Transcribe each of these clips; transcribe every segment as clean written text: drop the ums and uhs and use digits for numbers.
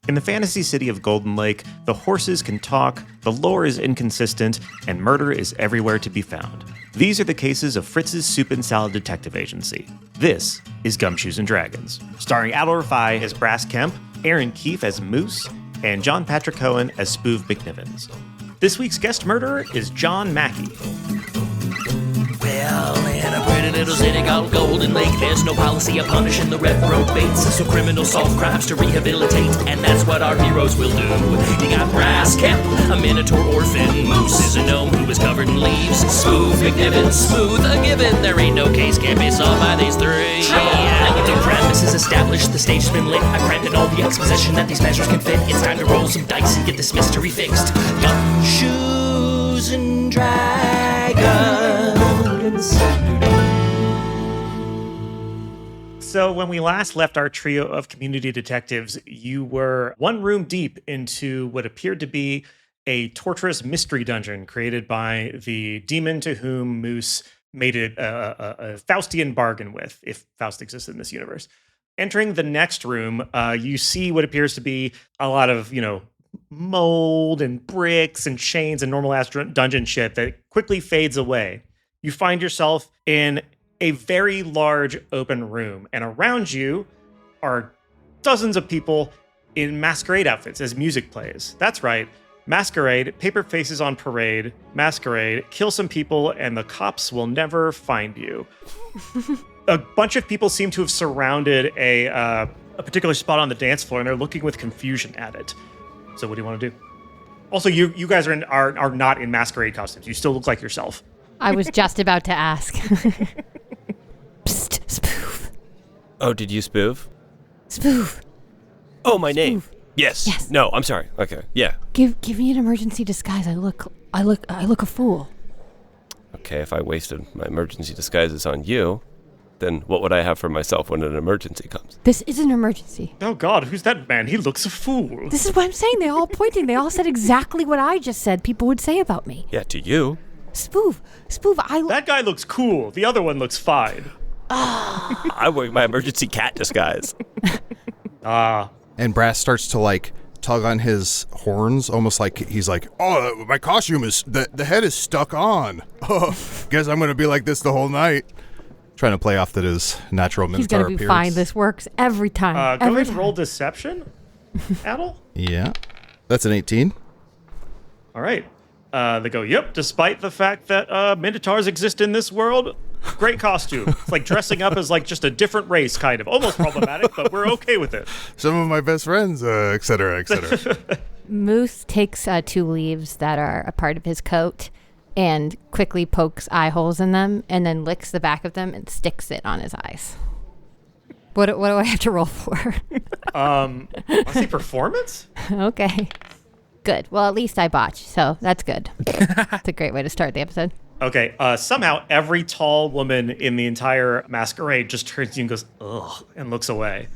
In the fantasy city of Golden Lake, the horses can talk, the lore is inconsistent, and murder is everywhere to be found. These are the cases of Fritz's Soup and Salad Detective Agency. This is Gumshoes and Dragons, starring Adol Rafai as Brass Kemp, Aaron Keefe as Moose, and John Patrick Cohen as Spoov McNivens. This week's guest murderer is John Mackey. Well, in a pretty little city called Golden Lake, there's no policy of punishing the reprobates, so criminals solve crimes to rehabilitate, and that's what our heroes will do. You got Brass Kemp, a Minotaur orphan. Moose is a gnome who is covered in leaves. Spoov McNivens, smooth a given. There ain't no case can't be solved by these three. The premise is established, the stage's been lit. I granted all the exposition that these measures can fit. It's time to roll some dice and get this mystery fixed. Gumshoes and Dragons. So when we last left our trio of community detectives, you were one room deep into what appeared to be a torturous mystery dungeon created by the demon to whom Moose made a Faustian bargain with, if Faust exists in this universe. Entering the next room, you see what appears to be a lot of, mold and bricks and chains and normal-ass dungeon shit that quickly fades away. You find yourself in a very large open room, and around you are dozens of people in masquerade outfits as music plays. That's right, masquerade, paper faces on parade, masquerade, kill some people, and the cops will never find you. A bunch of people seem to have surrounded a particular spot on the dance floor, and they're looking with confusion at it. So what do you want to do? Also, you guys are not in masquerade costumes. You still look like yourself. I was just about to ask. Psst, Spoov. Oh, did you spoof? Spoov. Oh, my Spoov. name. Yes. No, I'm sorry. Okay. Yeah. Give me an emergency disguise. I look a fool. Okay, if I wasted my emergency disguises on you, then what would I have for myself when an emergency comes? This is an emergency. Oh God, who's that man? He looks a fool. This is what I'm saying. They all pointing. They all said exactly what I just said people would say about me. Yeah, to you. Spoov, That guy looks cool. The other one looks fine. I'm wearing my emergency cat disguise. And Brass starts to tug on his horns, almost like he's like, oh, my costume is, the head is stuck on. Oh, guess I'm going to be like this the whole night. Trying to play off that his natural Minotaur He's going to be appearance. fine. This works every time. Go every ahead and roll time. deception, Adol. Yeah. That's an 18. All right. They go, yep, despite the fact that Minotaurs exist in this world, great costume. It's like dressing up as just a different race, kind of. Almost problematic, but we're okay with it. Some of my best friends, et cetera, et cetera. Moose takes 2 leaves that are a part of his coat and quickly pokes eye holes in them and then licks the back of them and sticks it on his eyes. What do I have to roll for? I say performance? Okay. Good. Well, at least I botched, so that's good. It's a great way to start the episode. Okay, somehow every tall woman in the entire masquerade just turns to you and goes, ugh, and looks away.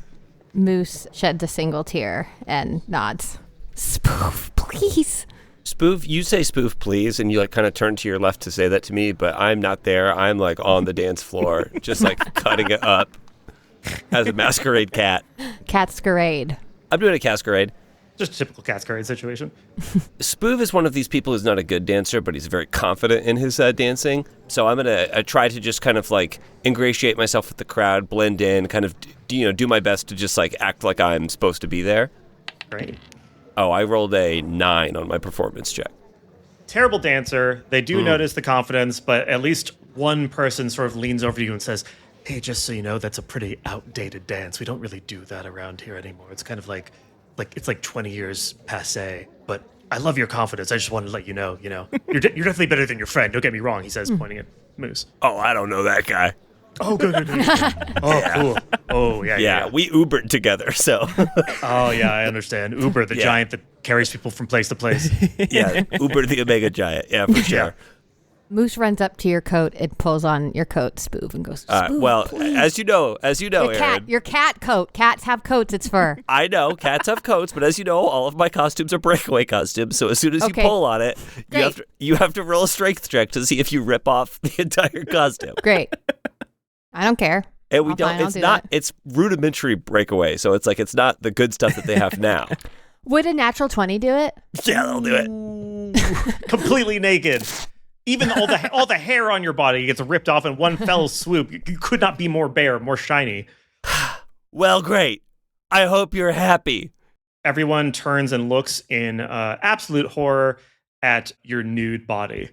Moose sheds a single tear and nods. Spoov, please. Spoof, you say spoof, please, and you kind of turn to your left to say that to me, but I'm not there. I'm on the dance floor, just cutting it up as a masquerade cat. Catsquerade. I'm doing a casquerade. Just a typical cascade situation. Spoov is one of these people who's not a good dancer, but he's very confident in his dancing. So I'm going to try to just kind of ingratiate myself with the crowd, blend in, kind of, do my best to just act like I'm supposed to be there. Great. Oh, I rolled a 9 on my performance check. Terrible dancer. They do notice the confidence, but at least one person sort of leans over to you and says, hey, just so you know, that's a pretty outdated dance. We don't really do that around here anymore. It's kind of it's 20 years passé, but I love your confidence. I just wanted to let you know, you're definitely better than your friend. Don't get me wrong, he says, pointing at Moose. Oh, I don't know that guy. Oh, good. Oh, yeah. Cool. Oh, yeah. Yeah, we Ubered together, so. Oh, yeah, I understand. Uber, the giant that carries people from place to place. Yeah, Uber the Omega Giant. Yeah, for sure. Yeah. Moose runs up to your coat and pulls on your coat, Spoov, and goes, Spoov, well, please. as you know, Aaron. Your cat coat. Cats have coats. It's fur. I know, cats have coats, but as you know, all of my costumes are breakaway costumes. So as soon as you pull on it, you have to roll a strength check to see if you rip off the entire costume. Great. I don't care. And we don't. It's not. It's rudimentary breakaway. So it's it's not the good stuff that they have now. Would a natural 20 do it? Yeah, I'll do it. Completely naked. Even all the hair on your body gets ripped off in one fell swoop. You could not be more bare, more shiny. Well, great. I hope you're happy. Everyone turns and looks in absolute horror at your nude body.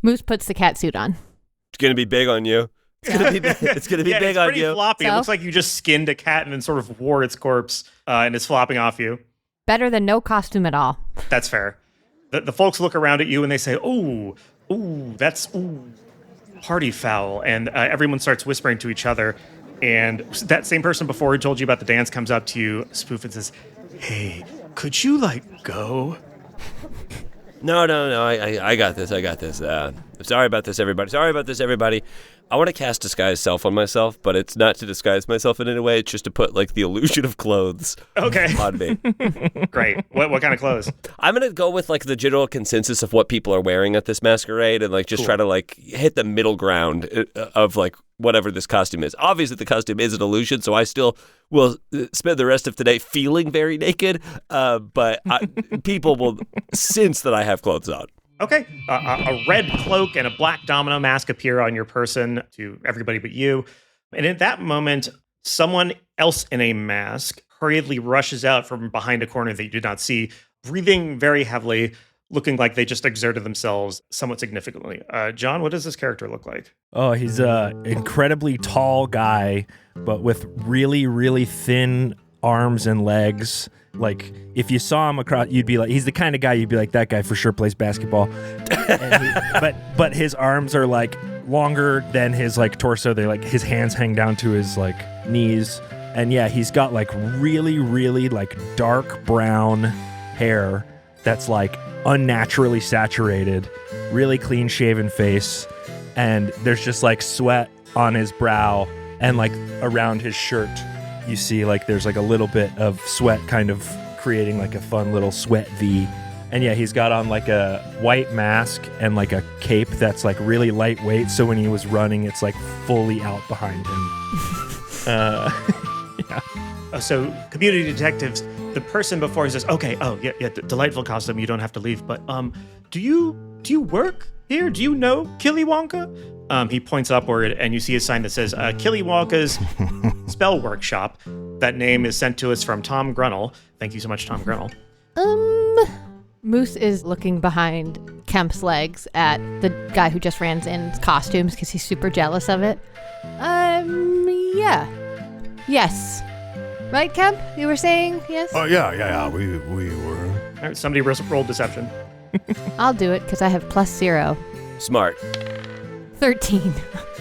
Moose puts the cat suit on. It's going to be big on you. It's going to be big on pretty you. Floppy. So? It looks like you just skinned a cat and then sort of wore its corpse and it's flopping off you. Better than no costume at all. That's fair. The folks look around at you and they say, that's party foul. And everyone starts whispering to each other. And that same person before who told you about the dance comes up to you, spoof, and says, hey, could you, go? No, I got this. Sorry about this, everybody. I want to cast Disguise Self on myself, but it's not to disguise myself in any way. It's just to put, the illusion of clothes on me. Great. What kind of clothes? I'm going to go with, the general consensus of what people are wearing at this masquerade and, just try to, hit the middle ground of, whatever this costume is. Obviously, the costume is an illusion, so I still will spend the rest of today feeling very naked, but people will sense that I have clothes on. Okay. A red cloak and a black domino mask appear on your person to everybody but you. And at that moment, someone else in a mask hurriedly rushes out from behind a corner that you did not see, breathing very heavily, looking like they just exerted themselves somewhat significantly. John, what does this character look like? Oh, he's an incredibly tall guy, but with really, really thin arms and legs. If you saw him across, you'd be like, he's the kind of guy you'd be like, that guy for sure plays basketball. But his arms are longer than his torso. They his hands hang down to his knees. And yeah, he's got really, really dark brown hair that's unnaturally saturated, really clean shaven face. And there's just sweat on his brow and around his shirt. You see there's a little bit of sweat kind of creating a fun little sweat V. And yeah, he's got on a white mask and a cape that's really lightweight. So when he was running, it's fully out behind him. Yeah. So community detectives, the person before he says, okay, delightful costume. You don't have to leave. But do you work here? Do you know Killiwonka? He points upward, and you see a sign that says Killiwonka's Spell Workshop. That name is sent to us from Tom Grunnell. Thank you so much, Tom Grunnell. Moose is looking behind Kemp's legs at the guy who just ran in costumes because he's super jealous of it. Yeah. Yes. Right, Kemp? You were saying yes? Oh, yeah, we were. All right, somebody roll deception. I'll do it because I have +0. Smart. 13.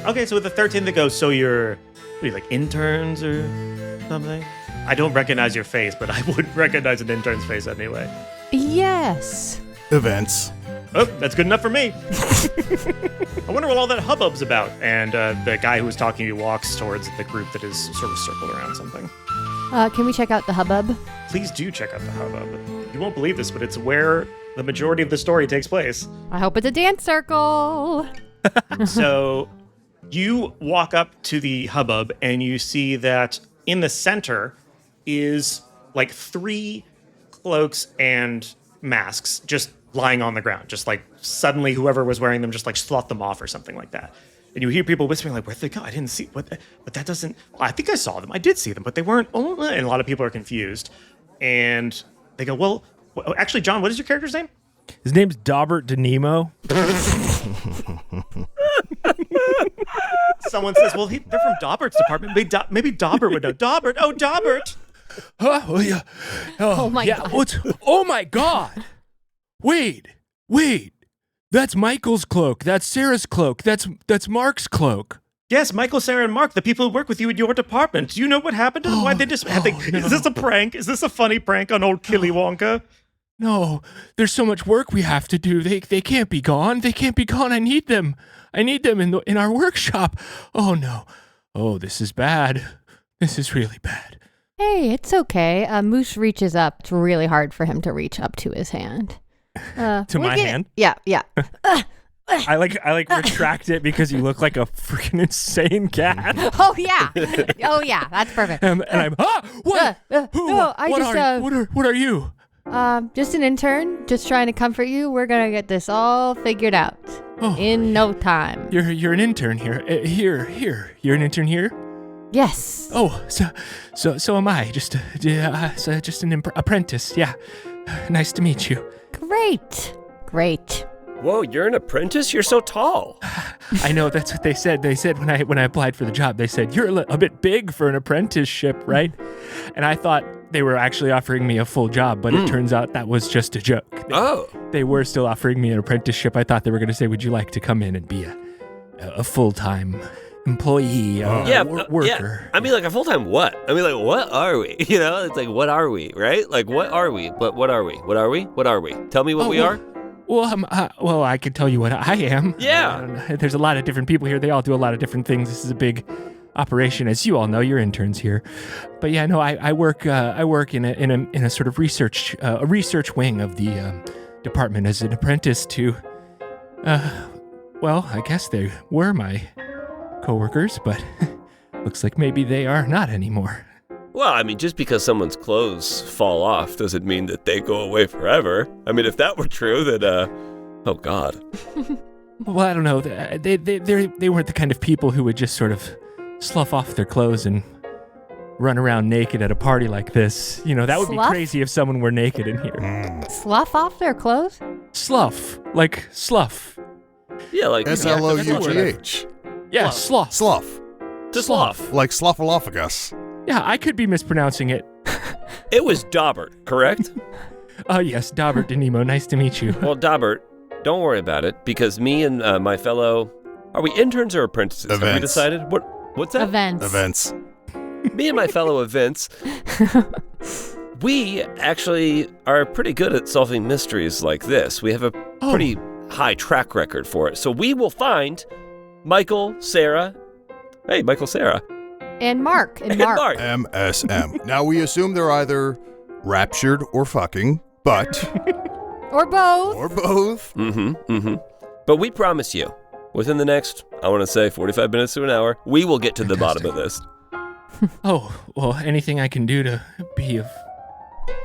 Okay, so with the 13 that goes, so you're interns or something? I don't recognize your face, but I would recognize an intern's face anyway. Yes. Events. Oh, that's good enough for me. I wonder what all that hubbub's about. And the guy who was talking to you walks towards the group that is sort of circled around something. Can we check out the hubbub? Please do check out the hubbub. You won't believe this, but it's where the majority of the story takes place. I hope it's a dance circle. So you walk up to the hubbub and you see that in the center is 3 cloaks and masks just lying on the ground. Just suddenly whoever was wearing them just sloughed them off or something like that. And you hear people whispering where'd they go? I didn't see but that doesn't, I think I saw them. I did see them, but they weren't. And a lot of people are confused. And they go, well, actually, John, what is your character's name? His name's Daubert DeNemo. Someone says, well, they're from Daubert's department. Maybe Daubert would know. Daubert. Oh, Daubert. Oh, yeah. Oh my God. Oh, my God. Wait. That's Michael's cloak. That's Sarah's cloak. That's Mark's cloak. Yes, Michael, Sarah, and Mark, the people who work with you in your department. Do you know what happened to them? Why they just no. Is this a prank? Is this a funny prank on old Killiwonka? No, there's so much work we have to do. They can't be gone. They can't be gone. I need them. In our workshop. Oh no. Oh, this is bad. This is really bad. Hey, it's okay. Moose reaches up. It's really hard for him to reach up to his hand. To my hand? Yeah. I retract it because you look like a freaking insane cat. Oh yeah, that's perfect. And I'm what? No, What are you? Just an intern, just trying to comfort you. We're gonna get this all figured out in no time. You're an intern here. Here. You're an intern here. Yes. Oh, so am I. Just an apprentice. Yeah. Nice to meet you. Great. Whoa, you're an apprentice? You're so tall. I know, that's what they said. They said when I applied for the job, they said, you're a bit big for an apprenticeship, right? And I thought they were actually offering me a full job, but it turns out that was just a joke. They were still offering me an apprenticeship. I thought they were going to say, would you like to come in and be a full-time employee, worker? Yeah. I mean, like a full-time what? I mean, like, what are we? You know, it's like, what are we, right? Like, what are we? But what are we? What are we? What are we? Tell me what we are. Well, I can tell you what I am. Yeah. There's a lot of different people here. They all do a lot of different things. This is a big operation, as you all know. You're interns here, but yeah, no, I work in a sort of research wing of the department as an apprentice to. Well, I guess they were my coworkers, but looks like maybe they are not anymore. Well, I mean, just because someone's clothes fall off doesn't mean that they go away forever. I mean, if that were true, then, oh God. Well, I don't know. They weren't the kind of people who would just sort of slough off their clothes and run around naked at a party like this. You know, that would be crazy if someone were naked in here. Slough off their clothes? Slough, like slough. Yeah, like SLOUGH. Yeah, slough. Slough. To slough. Like sloughalophagus. Yeah, I could be mispronouncing it. It was Daubert, correct? Yes, Daubert de Nemo. Nice to meet you. Well, Daubert, don't worry about it, because me and my fellow... Are we interns or apprentices? Events. Have we decided? What's that? Events. Me and my fellow events, we actually are pretty good at solving mysteries like this. We have a pretty high track record for it. So we will find Michael, Sarah... Hey, Michael, Sarah. And Mark. MSM. Now, we assume they're either raptured or fucking, but... Or both. But we promise you, within the next, I want to say 45 minutes to an hour, we will get to the bottom of this. Oh, well, anything I can do to be of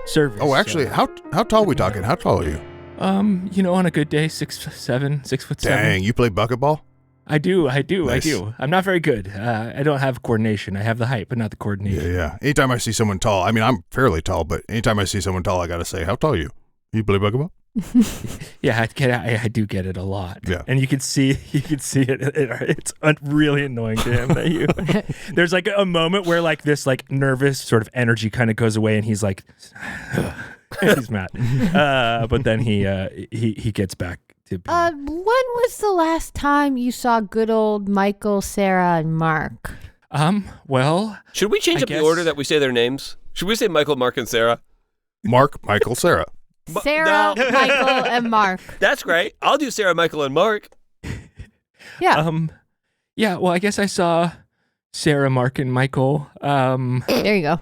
service. Oh, actually, how tall are we talking? How tall are you? On a good day, 6'7". Dang, you play bucketball? I do. Nice. I'm not very good. I don't have coordination. I have the height, but not the coordination. Yeah. Anytime I see someone tall, I mean, I'm fairly tall, but anytime I see someone tall, I gotta say, how tall are you? You play basketball? Yeah, I do get it a lot. Yeah. And you can see it. It's really annoying to him that you. There's like a moment where like this like nervous sort of energy kind of goes away, and he's like, he's mad. But then he gets back. When was the last time you saw good old Michael, Sarah, and Mark? Well... Should we change up the order that we say their names? Should we say Michael, Mark, and Sarah? Mark, Michael, Sarah. Sarah, Michael, and Mark. That's great. I'll do Sarah, Michael, and Mark. Yeah. Yeah, well, I guess I saw Sarah, Mark, and Michael. There you go.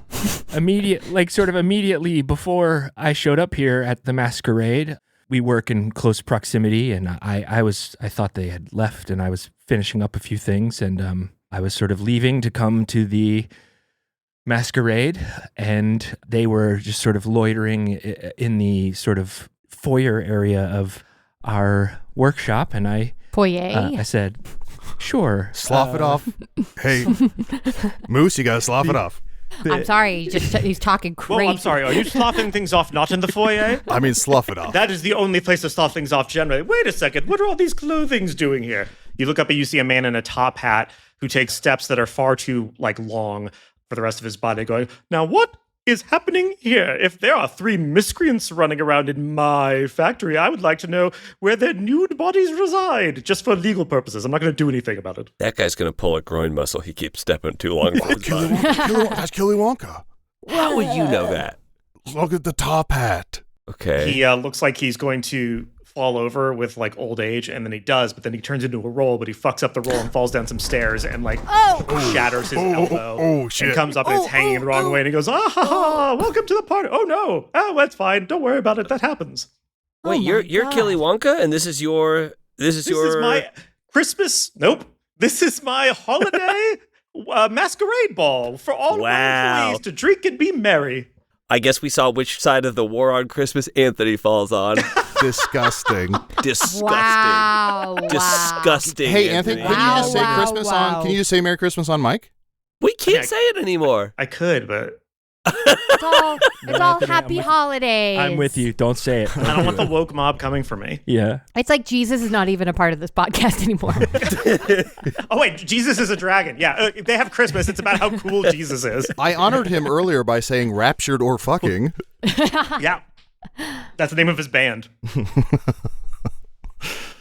Immediately before I showed up here at the masquerade. We work in close proximity, and I thought they had left, and I was finishing up a few things, and I was sort of leaving to come to the masquerade, and they were just sort of loitering in the sort of foyer area of our workshop, and I said, sure. Slough it off. Hey, Moose, you gotta slough it off. I'm sorry, he's talking crazy. Well, I'm sorry, are you sloughing things off not in the foyer? I mean, slough it off. That is the only place to slough things off generally. Wait a second, what are all these clothings doing here? You look up and you see a man in a top hat who takes steps that are far too, long for the rest of his body going, now what is happening here? If there are 3 miscreants running around in my factory, I would like to know where their nude bodies reside, just for legal purposes. I'm not going to do anything about it. That guy's going to pull a groin muscle. He keeps stepping too long for his body. That's Killy Wonka. How would you know that? Look at the top hat. Okay. He looks like he's going to fall over with old age, and then he does, but then he turns into a roll, but he fucks up the roll and falls down some stairs and shatters his elbow. Oh, shit. And comes up and it's hanging the wrong way, and he goes, welcome to the party. Oh no, that's fine, don't worry about it, that happens. Wait, you're Killy Wonka, and this is your This is This is my Christmas. Nope. This is my holiday masquerade ball for all of my employees to drink and be merry. I guess we saw which side of the war on Christmas Anthony falls on. Disgusting. Disgusting. Wow. Disgusting. Hey, Anthony, can you just say Wow, Christmas wow. on? Can you just say Merry Christmas on Mike? We can't say it anymore. I could, but It's all Anthony, happy holidays. I'm with you. Don't say it. I don't want the woke mob coming for me. Yeah. It's like Jesus is not even a part of this podcast anymore. Oh, wait, Jesus is a dragon. Yeah, they have Christmas. It's about how cool Jesus is. I honored him earlier by saying raptured or fucking. Yeah. That's the name of his band.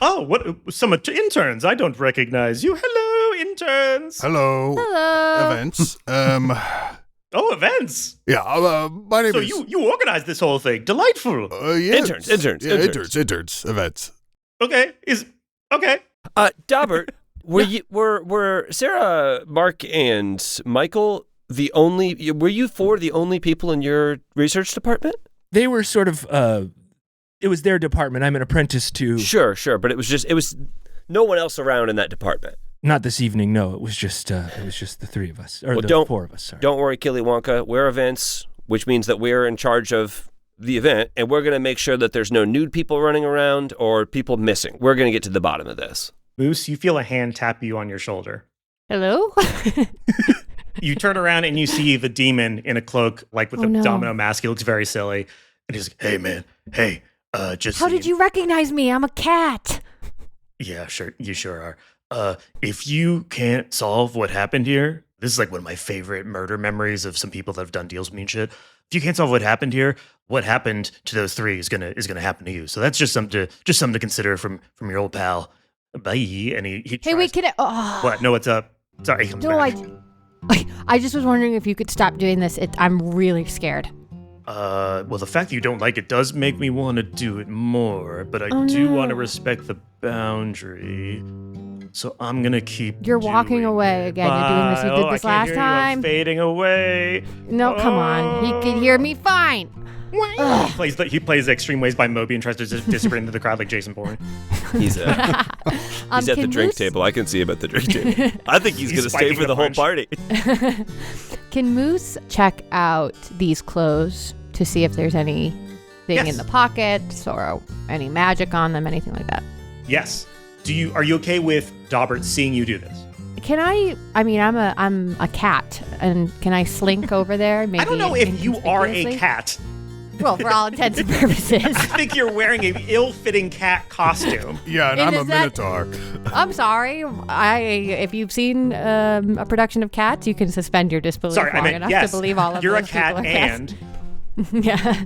Oh, what? Some interns. I don't recognize you. Hello, interns. Hello. Hello. Events. Oh, events. Yeah, my name So is... you organized this whole thing. Delightful. yes. Interns. Yeah, interns. Events. Okay. Okay. Daubert, were Sarah, Mark, and Michael were you four the only people in your research department? They were sort of, it was their department. I'm an apprentice to. Sure, but it was no one else around in that department. Not this evening, no. It was just the three of us. Or Well, the four of us, sorry. Don't worry, Killy Wonka. We're events, which means that we're in charge of the event, and we're going to make sure that there's no nude people running around or people missing. We're going to get to the bottom of this. Moose, you feel a hand tap you on your shoulder. Hello? You turn around and you see the demon in a cloak, like with Oh, a no. domino mask. He looks very silly. And he's like, hey, man. Hey, just How did you recognize me? I'm a cat. Yeah, sure. You sure are. If you can't solve what happened here, this is like one of my favorite murder memories of some people that have done deals with me and shit. If you can't solve what happened here, what happened to those three is gonna happen to you. So that's just something to consider from your old pal. Bye. And he Hey, tries- wait, can I? Oh. What? No, what's up? Sorry. he comes No, back. I just was wondering if you could stop doing this. I'm really scared. Well, the fact that you don't like it does make me want to do it more, but I Oh, do no. want to respect the boundary. So I'm gonna keep. You're walking doing away it. again. You're doing this. You Bye. did Oh, this I can't last hear you. I'm time. fading away. No, come on. He could hear me fine. He plays Extreme Ways by Moby and tries to disappear into the crowd like Jason Bourne. He's at the can drink Moose- table. I can see him at the drink table. I think he's going to stay spiking for the the whole punch. party. Can Moose check out these clothes to see if there's anything Yes. in the pockets or any magic on them, anything like that? Yes. Are you okay with Daubert seeing you do this? Can I mean, I'm a cat, and can I slink over there? Maybe I don't know if you are a inconspicuously? cat. Well, for all intents and purposes. I think you're wearing an ill-fitting cat costume. Yeah, and And I'm a is that- minotaur. I'm sorry. If you've seen a production of Cats, you can suspend your disbelief Sorry, I long meant enough yes. to believe all of You're a those cat people are cats. and Yeah.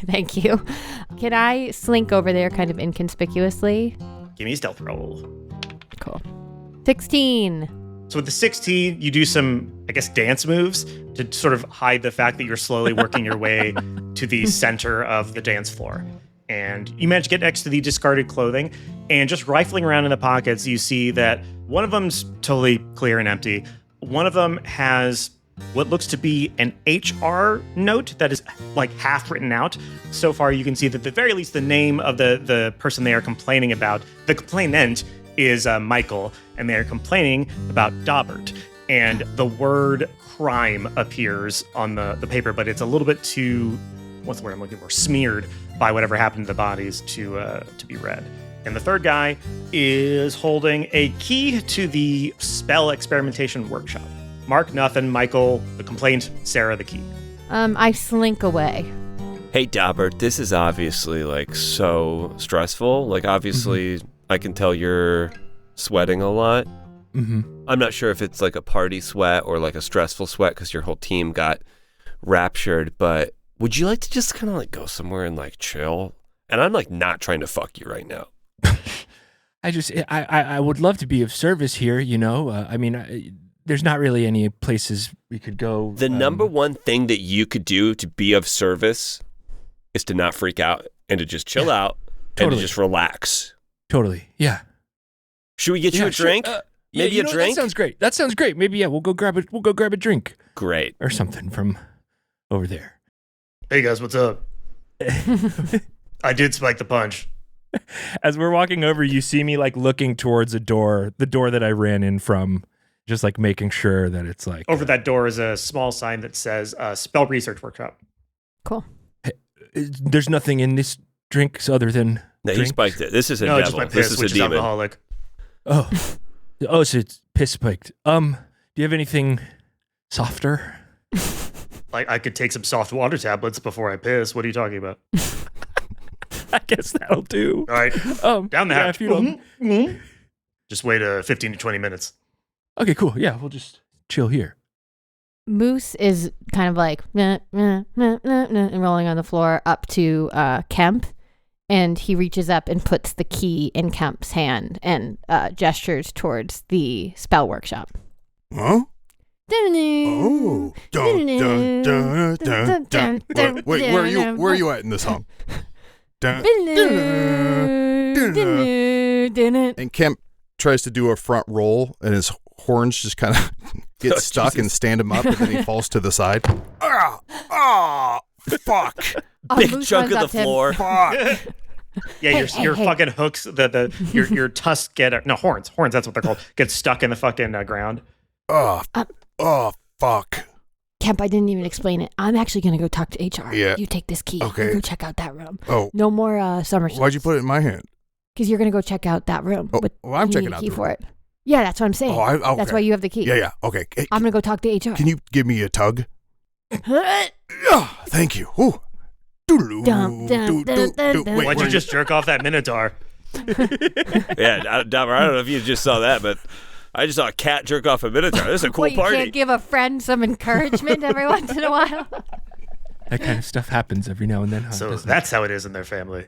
Thank you. Can I slink over there kind of inconspicuously? give me a stealth roll. Cool. 16. So with the 16, you do some, I guess, dance moves to sort of hide the fact that you're slowly working your way to the center of the dance floor. And you manage to get next to the discarded clothing, and just rifling around in the pockets, you see that one of them's totally clear and empty. One of them has what looks to be an HR note that is like half written out. So far, you can see that at the very least the name of the person they are complaining about, the complainant, is Michael, and they are complaining about Daubert. And the word crime appears on the paper, but it's a little bit too, what's the word I'm looking for, smeared by whatever happened to the bodies to be read. And the third guy is holding a key to the spell experimentation workshop. Mark, nothing. Michael, the complaint. Sarah, the key. I slink away. Hey, Daubert, this is obviously, like, so stressful. Like, obviously, I can tell you're sweating a lot. Mm-hmm. I'm not sure if it's, like, a party sweat or, like, a stressful sweat because your whole team got raptured, but would you like to just kind of, like, go somewhere and, like, chill? And I'm, like, not trying to fuck you right now. I would love to be of service here, you know? There's not really any places we could go. The number one thing that you could do to be of service is to not freak out and to just chill out and Totally. to just relax. Totally, yeah. Should we get you a sure. drink? Maybe you a know, drink? That sounds great. Maybe we'll go grab a drink Great. or something from over there. Hey guys, what's up? I did spike the punch. As we're walking over, you see me like looking towards the door that I ran in from, just like making sure that it's like Over that door is a small sign that says Spell Research Workshop. Cool. Hey, there's nothing in this drinks other than No, he drink? spiked it. This is a No, just devil. my piss, This is which a is demon. alcoholic. Oh, so it's piss spiked. Do you have anything softer? Like, I could take some soft water tablets before I piss. What are you talking about? I guess that'll do. All right, down the yeah, hatch. if you don't- Just wait 15 to 20 minutes. Okay, cool. Yeah, we'll just chill here. Moose is kind of like and rolling on the floor up to Kemp, and he reaches up and puts the key in Kemp's hand and gestures towards the spell workshop. Huh? Oh. Dun, dun, dun, dun, dun, dun. Wait, where are you at in this song? Dun, dun, dun, dun. And Kemp tries to do a front roll, and his horns just kind of get stuck and stand him up, and then he falls to the side. Fuck. Big chunk of the floor. Fuck. Yeah, Hey, your hey. fucking hooks, your tusks get horns. That's what they're called. Get stuck in the fucking ground. Oh, fuck. Kemp, I didn't even explain it. I'm actually going to go talk to HR. Yeah. You take this key. Okay. Go check out that room. Oh, No more summer why'd you put it in my hand? Because you're going to go check out that room. Oh, but well, I'm you checking need a out key the for room. it. Yeah, that's what I'm saying. Oh, okay. That's why you have the key. Yeah. Okay. Hey, I'm going to go talk to HR. can you give me a tug? Thank you. Ooh. Doodaloo. Dum, dum, dum, dum, dum. Wait, Why'd where you just jerk off that Minotaur? Yeah, Dobber, I don't know if you just saw that, but I just saw a cat jerk off a minotaur. This is a cool Well, you party. can't give a friend some encouragement every once in a while. That kind of stuff happens every now and then, huh? So doesn't it? that's how it is in their family.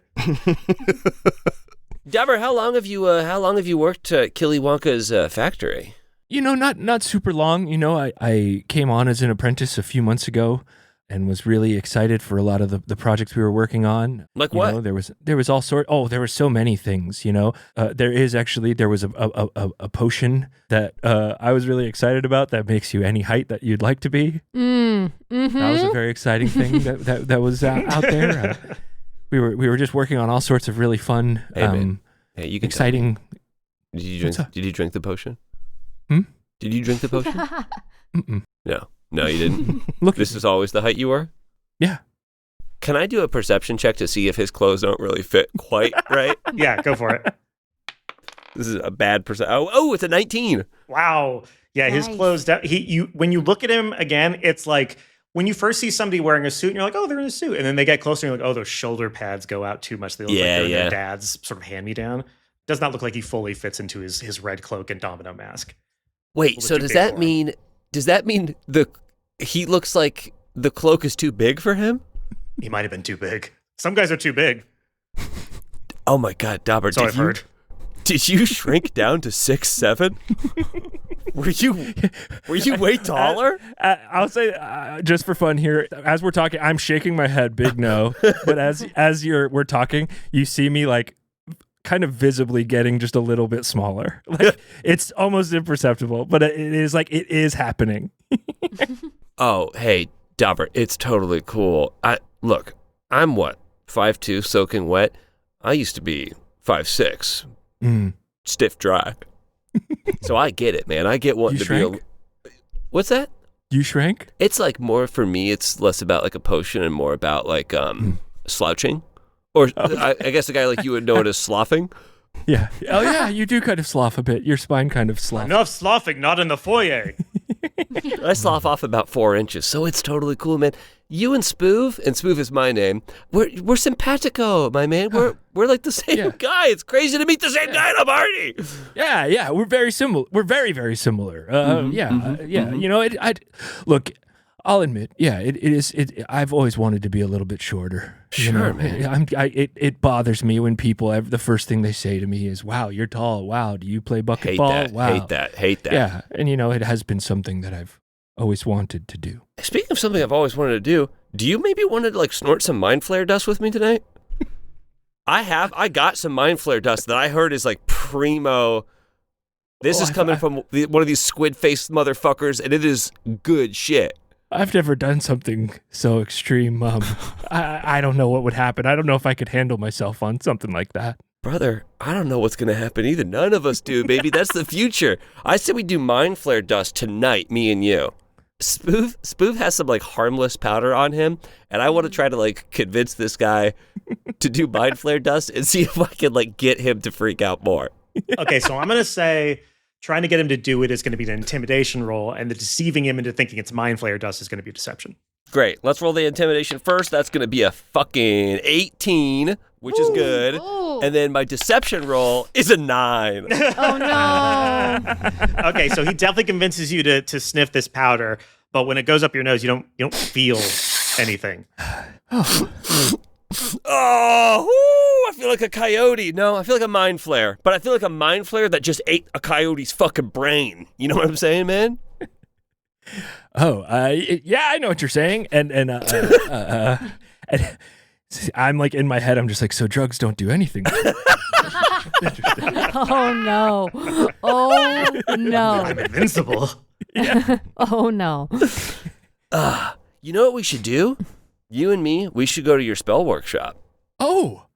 Dobber, how long have you worked at Killy Wonka's factory? You know, not super long. You know, I came on as an apprentice a few months ago and was really excited for a lot of the projects we were working on. Like You what? know, there was all sort. Oh, there were so many things. You know, there was a potion that I was really excited about that makes you any height that you'd like to be. Mm-hmm. That was a very exciting thing that was out there. We were just working on all sorts of really fun, Hey, man. Hey, you can tell exciting. me. What's up? Did you drink the potion? Hmm? Did you drink the potion? Mm-mm. No, you didn't. Look, This is always the height you were? yeah. Can I do a perception check to see if his clothes don't really fit quite right? Yeah, go for it. This is a bad perception. Oh, it's a 19. Wow. Yeah, his Nice. clothes. When you look at him again, it's like when you first see somebody wearing a suit, and you're like, oh, they're in a suit, and then they get closer, and you're like, oh, those shoulder pads go out too much. They look like they're their dad's sort of hand me down. Does not look like he fully fits into his red cloak and domino mask. Wait, Well, so it's too does big that for him. mean he looks like the cloak is too big for him? He might have been too big. Some guys are too big. Oh my God, Dobber, So I've heard. Did you shrink down to 6'7"? Were you way taller? I'll say, just for fun here, as we're talking, I'm shaking my head, big no. But as we're talking, you see me like kind of visibly getting just a little bit smaller. Like it's almost imperceptible, but it is happening. Oh, hey, Dobber, it's totally cool. I'm what, 5'2", soaking wet? I used to be 5'6", stiff dry. So I get it, man. I get wanting You to be shrank? What's that? You shrank? It's like more for me, it's less about like a potion and more about like slouching. Or I guess a guy like you would know it as sloughing. Yeah. Oh yeah, you do kind of slough a bit. Your spine kind of sloughs. Enough sloughing, not in the foyer. I slough off about 4 inches, so it's totally cool, man. You and Spoov is my name. We're simpatico, my man. We're like the same Yeah. guy. It's crazy to meet the same guy at a party. Yeah, we're very similar. We're very, very similar. You know, look, I'll admit, yeah, it is. I've always wanted to be a little bit shorter. Sure, you know? man. It bothers me when people, the first thing they say to me is, "Wow, you're tall. Wow, do you play bucket ball? Wow, Hate that. Yeah, and you know, it has been something that I've always wanted to do. Speaking of something I've always wanted to do you maybe want to like snort some mind flare dust with me tonight? I got some mind flare dust that I heard is like primo. This is coming from one of these squid-faced motherfuckers, and it is good shit. I've never done something so extreme. I don't know what would happen. I don't know if I could handle myself on something like that. Brother, I don't know what's going to happen either. None of us do, baby. That's the future. I said we do mind flare dust tonight, me and you. Spoof has some like harmless powder on him, and I want to try to like convince this guy to do mind flare dust and see if I can like get him to freak out more. Okay, so I'm going to say trying to get him to do it is going to be an intimidation roll, and the deceiving him into thinking it's mind flare dust is going to be deception. Great. Let's roll the intimidation first. That's going to be a fucking 18, which is good. Ooh. And then my deception roll is a 9. Oh, no. Okay, so he definitely convinces you to sniff this powder, but when it goes up your nose, you don't feel anything. Oh, whoo, I feel like a coyote. No, I feel like a mind flare. But I feel like a mind flare that just ate a coyote's fucking brain. You know what I'm saying, man? Oh, yeah, I know what you're saying. And I'm like in my head, I'm just like, so drugs don't do anything. Oh, no. Oh, no. I'm invincible. Oh, no. You know what we should do? You and me, we should go to your spell workshop. Oh,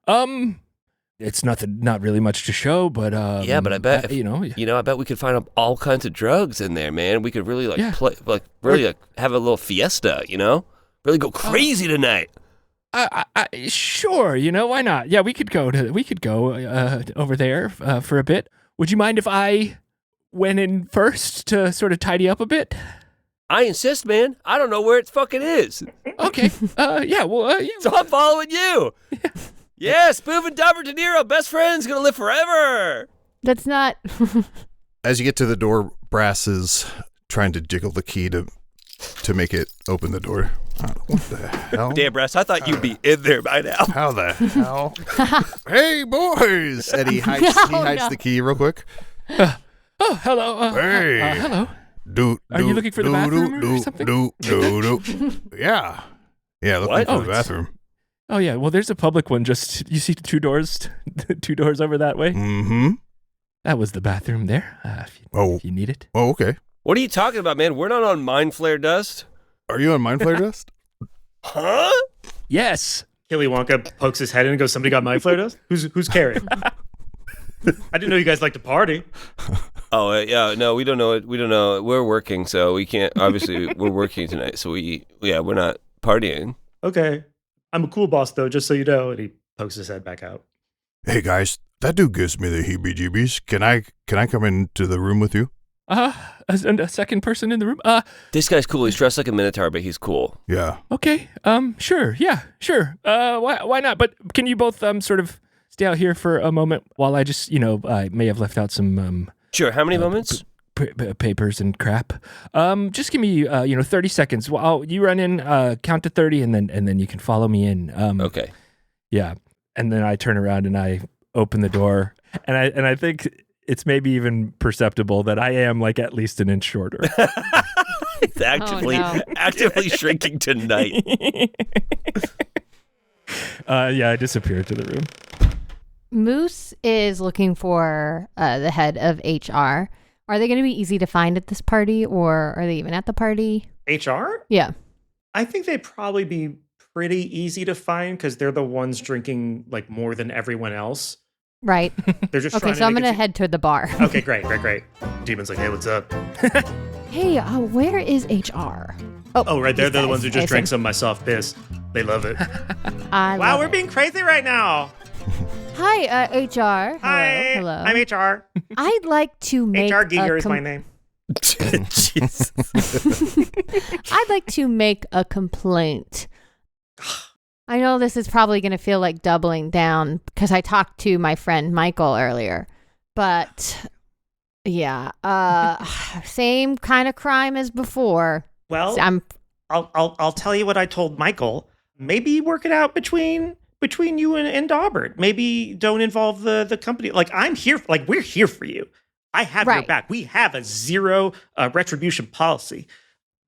it's not really much to show, but yeah, but I bet I bet we could find all kinds of drugs in there, man. We could really play, have a little fiesta, really go crazy tonight. Sure, why not? Yeah, we could go over there for a bit. Would you mind if I went in first to sort of tidy up a bit? I insist, man. I don't know where it fucking is. Okay. Yeah. Well. Yeah. So I'm following you. Yeah, Spoof and Dumber De Niro, best friends, gonna live forever. That's not. As you get to the door, Brass is trying to jiggle the key to make it open the door. What the hell? Damn, Brass, I thought you'd be in there by now. How the hell? Hey, boys! And he hides the key real quick. Oh, hello. Hey. Hello. Are you looking for the bathroom or something? Yeah. Yeah, looking What? for the bathroom. Oh, yeah. Well, there's a public one. Just, you see two doors over that way? Mm-hmm. That was the bathroom there, if you need it. Oh, okay. What are you talking about, man? We're not on mind flare dust. Are you on Mind Flare Dust? Huh? Yes. Killy Wonka pokes his head in and goes, somebody got mind flare dust? Who's carrying? I didn't know you guys like to party. Oh, yeah. No, we don't know it. We don't know. We're working, so we can't. Obviously, we're working tonight, so we're not partying. Okay. I'm a cool boss, though, just so you know. And he pokes his head back out. Hey, guys, that dude gives me the heebie-jeebies. Can I come into the room with you? A second person in the room? This guy's cool. He's dressed like a minotaur, but he's cool. Yeah. Okay. Sure. Yeah, sure. Why not? But can you both sort of stay out here for a moment while I just, I may have left out some Sure. How many moments? Papers and crap. Just give me 30 seconds. Well, you run in, count to 30, and then you can follow me in. Okay. Yeah. And then I turn around and I open the door, and I think it's maybe even perceptible that I am like at least an inch shorter. It's actively shrinking tonight. Yeah, I disappeared to the room. Moose is looking for the head of HR. Are they going to be easy to find at this party, or are they even at the party? HR? Yeah. I think they'd probably be pretty easy to find because they're the ones drinking like more than everyone else. Right. They're just Okay, so I'm going to head to the bar. Okay, great. Demon's like, hey, what's up? Hey, where is HR? Oh, right there. They're the guys. ones who just drank some of my soft piss. They love it. Wow, We're being crazy right now. Hi, HR. Hi. Hello. I'm HR. I'd like to make HR Giger is my name. Jesus. I'd like to make a complaint. I know this is probably going to feel like doubling down because I talked to my friend Michael earlier, but yeah, same kind of crime as before. Well, I'm I'll tell you what I told Michael. Maybe work it out between you and Daubert. Maybe don't involve the company. Like I'm here. Like we're here for you. I have your back. We have a zero retribution policy.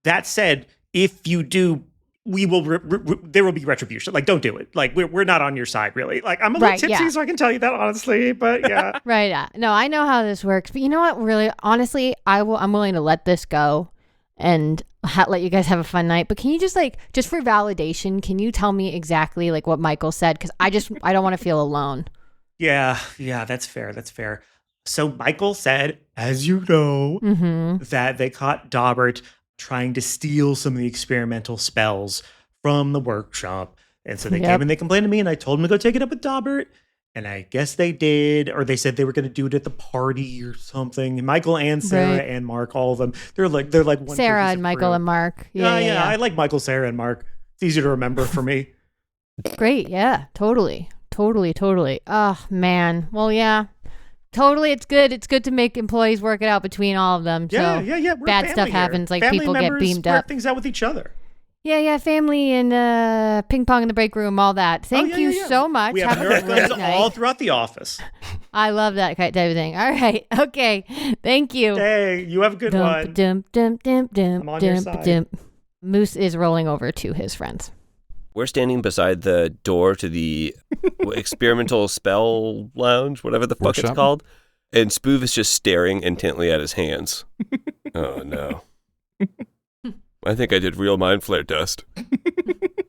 That said, if you do, we will. There will be retribution. Like don't do it. Like we're not on your side really. Like I'm a little tipsy, so I can tell you that honestly. But yeah, right. No, I know how this works. But you know what? Really, honestly, I'm willing to let this go and let you guys have a fun night. But can you just for validation, can you tell me exactly like what Michael said? Because I don't want to feel alone. Yeah, that's fair. That's fair. So Michael said, as you know, that they caught Daubert trying to steal some of the experimental spells from the workshop. And so they came and they complained to me, and I told them to go take it up with Daubert. And I guess they did, or they said they were going to do it at the party or something. And Michael and Sarah and Mark, all of them, they're like one Sarah and Michael and Mark. Yeah. I like Michael, Sarah, and Mark. It's easy to remember for me. Great. Yeah. Totally. Oh man. Well, yeah. Totally. It's good. It's good to make employees work it out between all of them. Yeah. So We're bad family stuff here. happens. Like Family people get members beamed work up. things out with each other. Yeah. Family and ping pong in the break room. All that. Thank you so much. We have a Nerf great guns night. all throughout the office. I love that type of thing. All right. Okay. Thank you. Hey, you have a good one. I'm on your side. Moose is rolling over to his friends. We're standing beside the door to the experimental spell lounge, whatever the fuck it's called. And Spoov is just staring intently at his hands. Oh, no. I think I did real mind flare dust.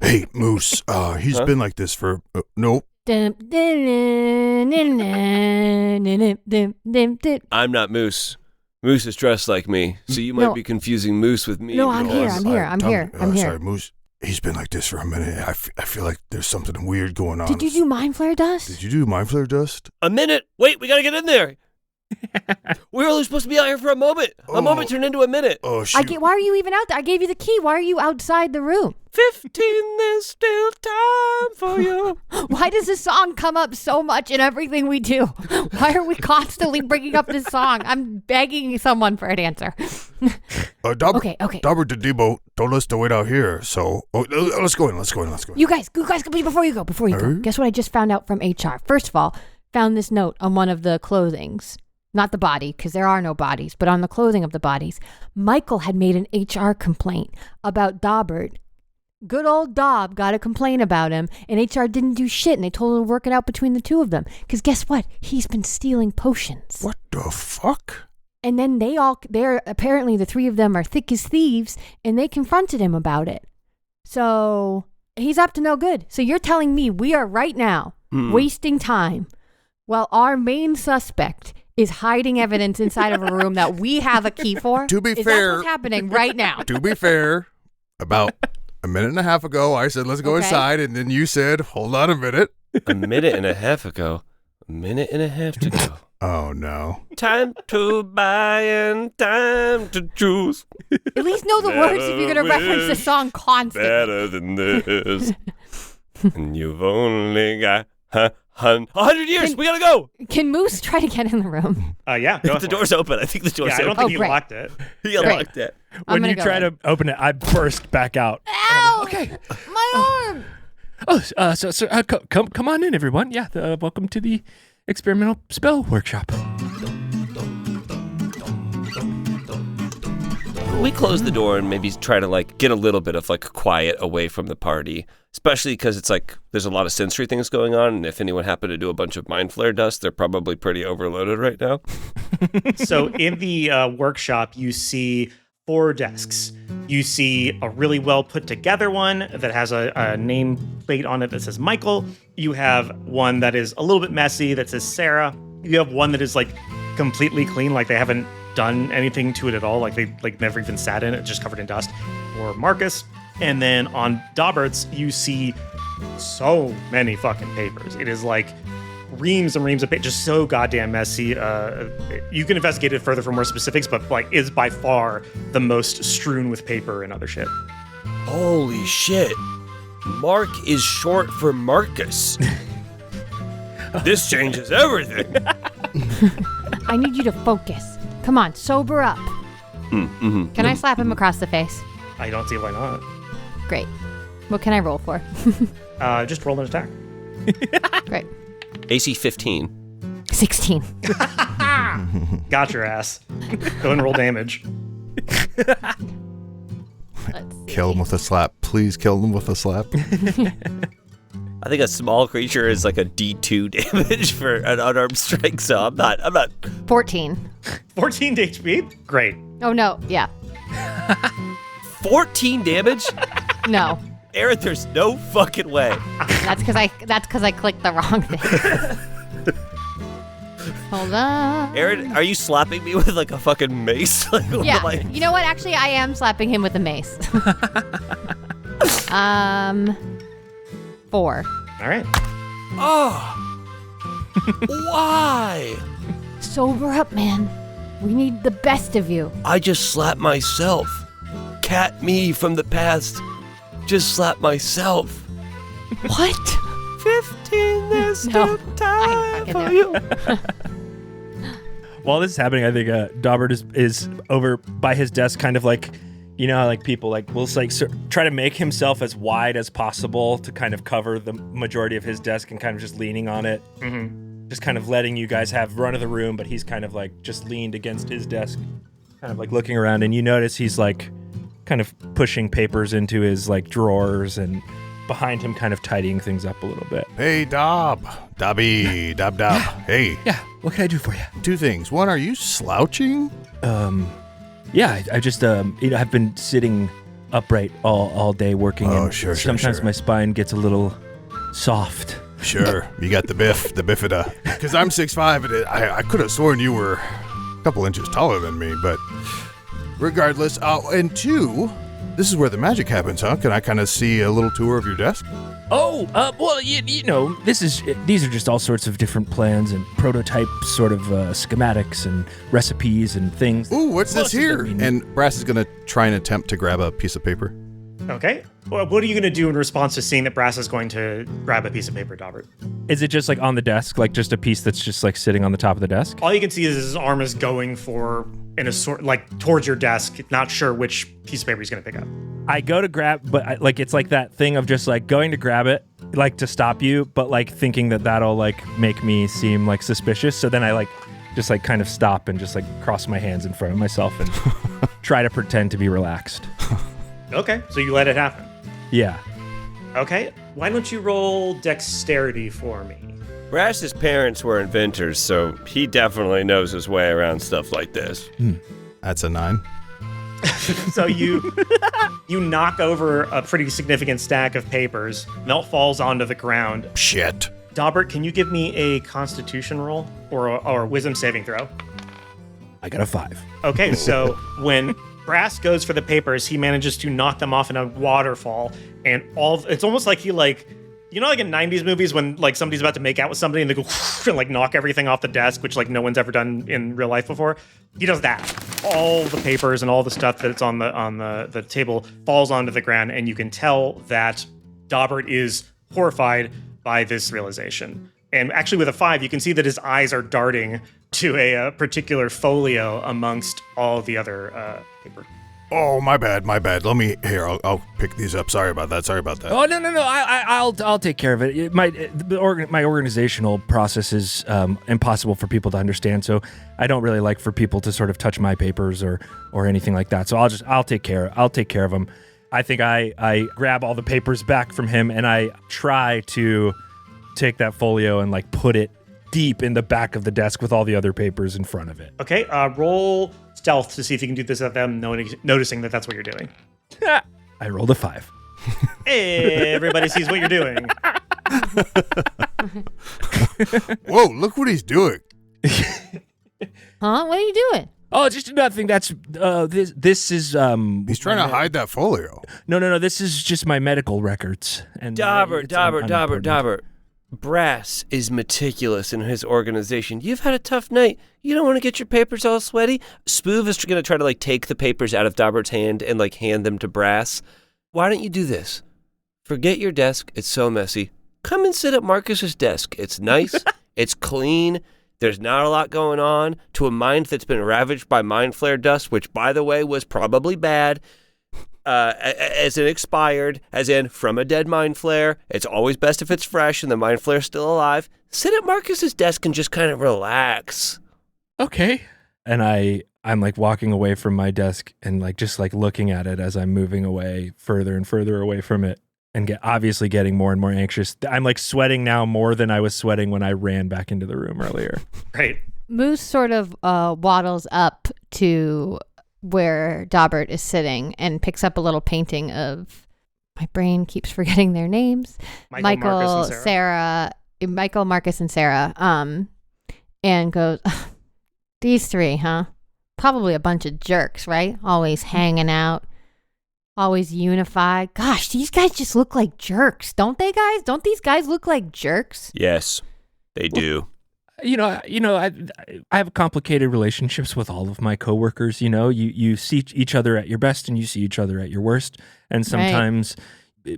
Hey, Moose, he's been like this for... nope. I'm not Moose. Moose is dressed like me, so you might be confusing Moose with me. No, I'm here. Sorry, Moose. He's been like this for a minute. I feel like there's something weird going on. Did you do mind flare dust? Did you do mind flare dust? A minute. Wait, we gotta get in there. We were only supposed to be out here for a moment. A moment turned into a minute. Oh, shoot. Why are you even out there? I gave you the key. Why are you outside the room? 15, there's still time for you. Why does this song come up so much in everything we do? Why are we constantly bringing up this song? I'm begging someone for an answer. Okay. Daubert and Debo told us to wait out here, so let's go in. You guys, before you go, guess what I just found out from HR? First of all, found this note on one of the clothings. Not the body, because there are no bodies, but on the clothing of the bodies. Michael had made an HR complaint about Daubert. Good old Daub got a complaint about him, and HR didn't do shit, and they told him to work it out between the two of them. Because guess what? He's been stealing potions. What the fuck? And then they're apparently the three of them are thick as thieves, and they confronted him about it. So he's up to no good. So you're telling me we are right now wasting time while our main suspect is hiding evidence inside of a room that we have a key for? To be fair, fair, that's what's happening right now. To be fair, about a minute and a half ago, I said, let's go inside. And then you said, hold on a minute. A minute and a half ago. A minute and a half to go. Oh, no. Time to buy and time to choose. At least know the words if you're going to reference the song constantly. Better than this. And you've only got 100 years. We got to go. Can Moose try to get in the room? Yeah. The door's open. I think the door's I don't open. think he locked it. He unlocked it. When you try to open it, I burst back out. Ow! Okay. My arm! Come on in, everyone. Yeah, welcome to the experimental spell workshop. We close the door and maybe try to get a little bit of quiet away from the party, especially because it's there's a lot of sensory things going on, and if anyone happened to do a bunch of mind flare dust, they're probably pretty overloaded right now. So in the workshop, you see 4 desks. You see a really well put together one that has a name plate on it that says Michael. You have one that is a little bit messy that says Sarah. You have one that is completely clean, they haven't done anything to it at all, they never even sat in it, just covered in dust, or Marcus. And then on Daubert's, you see so many fucking papers. It is reams and reams of papers, just so goddamn messy. You can investigate it further for more specifics, but is by far the most strewn with paper and other shit. Holy shit. Mark is short for Marcus. This changes everything. I need you to focus. Come on, sober up. Can I slap him across the face? I don't see why not. Great. What can I roll for? Just roll an attack. Great. AC 15. 16. Got your ass. Go and roll damage. Kill him with a slap. Please kill him with a slap. I think a small creature is a D2 damage for an unarmed strike, so I'm not 14. 14 HP? Great. Oh, no. Yeah. 14 damage? No. Aaron, there's no fucking way. That's because I clicked the wrong thing. Hold on. Aaron, are you slapping me with like a fucking mace? Like, what Yeah. am I- You know what? Actually, I am slapping him with a mace. 4. All right. Oh. Why? Sober up, man. We need the best of you. I just slapped myself. Cat me from the past. Just slapped myself. What? 15, there's No, still time fucking for know. you. While this is happening, I think Daubert is over by his desk, kind of like, you know how like people like will like try to make himself as wide as possible to kind of cover the majority of his desk and kind of just leaning on it. Just kind of letting you guys have run of the room, but he's kind of like just leaned against his desk, kind of like looking around, and you notice he's like kind of pushing papers into his like drawers and behind him kind of tidying things up a little bit. Hey, Dobby, Dob. Hey, Yeah, what can I do for you? 2 things. One, are you slouching? Yeah, I just I've been sitting upright all day working. Oh, and sure. Sometimes my spine gets a little soft. Sure, you got the bifida. Because I'm 6'5", and I could have sworn you were a couple inches taller than me, but regardless. And 2, this is where the magic happens, huh? Can I kind of see a little tour of your desk? Oh, well, you know, these are just all sorts of different plans and prototype sort of schematics and recipes and things. Ooh, what's this Most of them here? mean- And Brass is going to try and attempt to grab a piece of paper. Okay. Well, what are you going to do in response to seeing that Brass is going to grab a piece of paper, Daubert? Is it just like on the desk, like just a piece that's just like sitting on the top of the desk? All you can see is his arm is going for in a sort like towards your desk, not sure which piece of paper he's going to pick up. I go to grab, but like it's like that thing of just like going to grab it, like to stop you, but like thinking that that'll like make me seem like suspicious. So then I like just like kind of stop and just like cross my hands in front of myself and try to pretend to be relaxed. Okay, so you let it happen. Yeah. Okay, why don't you roll dexterity for me? Brass's parents were inventors, so he definitely knows his way around stuff like this. That's a 9. So you knock over a pretty significant stack of papers. Melt falls onto the ground. Shit. Daubert, can you give me a Constitution roll or a Wisdom saving throw? I got a 5. Okay, so when Brass goes for the papers, he manages to knock them off in a waterfall, and it's almost like he like, you know, like in 90s movies when like somebody's about to make out with somebody and they go and like knock everything off the desk, which like no one's ever done in real life before. He does that. All the papers and all the stuff that's on the table falls onto the ground, and you can tell that Daubert is horrified by this realization. And actually with a 5, you can see that his eyes are darting to a particular folio amongst all the other paper. Oh, my bad. Let me, here, I'll pick these up. Sorry about that. Oh no! I'll take care of it. My organizational process is impossible for people to understand, so I don't really like for people to sort of touch my papers or anything like that. So I'll take care of them. I think I grab all the papers back from him and I try to take that folio and like put it deep in the back of the desk with all the other papers in front of it. Okay, roll stealth to see if you can do this without them noticing that that's what you're doing. I rolled a 5. Hey, everybody sees what you're doing. Whoa, look what he's doing. Huh? What are you doing? Oh, just nothing. That's this is He's trying to hide that folio. No. This is just my medical records. And Daubert. Brass is meticulous in his organization. You've had a tough night. You don't want to get your papers all sweaty. Spoov is going to try to like take the papers out of Daubert's hand and like hand them to Brass. Why don't you do this? Forget your desk. It's so messy. Come and sit at Marcus's desk. It's nice. It's clean. There's not a lot going on. To a mind that's been ravaged by mind flare dust, which by the way was probably bad. As in expired, as in from a dead mind flare. It's always best if it's fresh and the mind flare's still alive. Sit at Marcus's desk and just kind of relax. Okay. And I'm like walking away from my desk and like just like looking at it as I'm moving away further and further away from it and obviously getting more and more anxious. I'm like sweating now more than I was sweating when I ran back into the room earlier. Great. Moose sort of waddles up to where Daubert is sitting and picks up a little painting of, my brain keeps forgetting their names, Michael, Marcus, and Sarah. and goes, "These three, huh? Probably a bunch of jerks, right? Always hanging out, always unified. Gosh, these guys just look like jerks, don't they, guys? Don't these guys look like jerks?" Yes, they do. I have complicated relationships with all of my coworkers. You see each other at your best and you see each other at your worst. And sometimes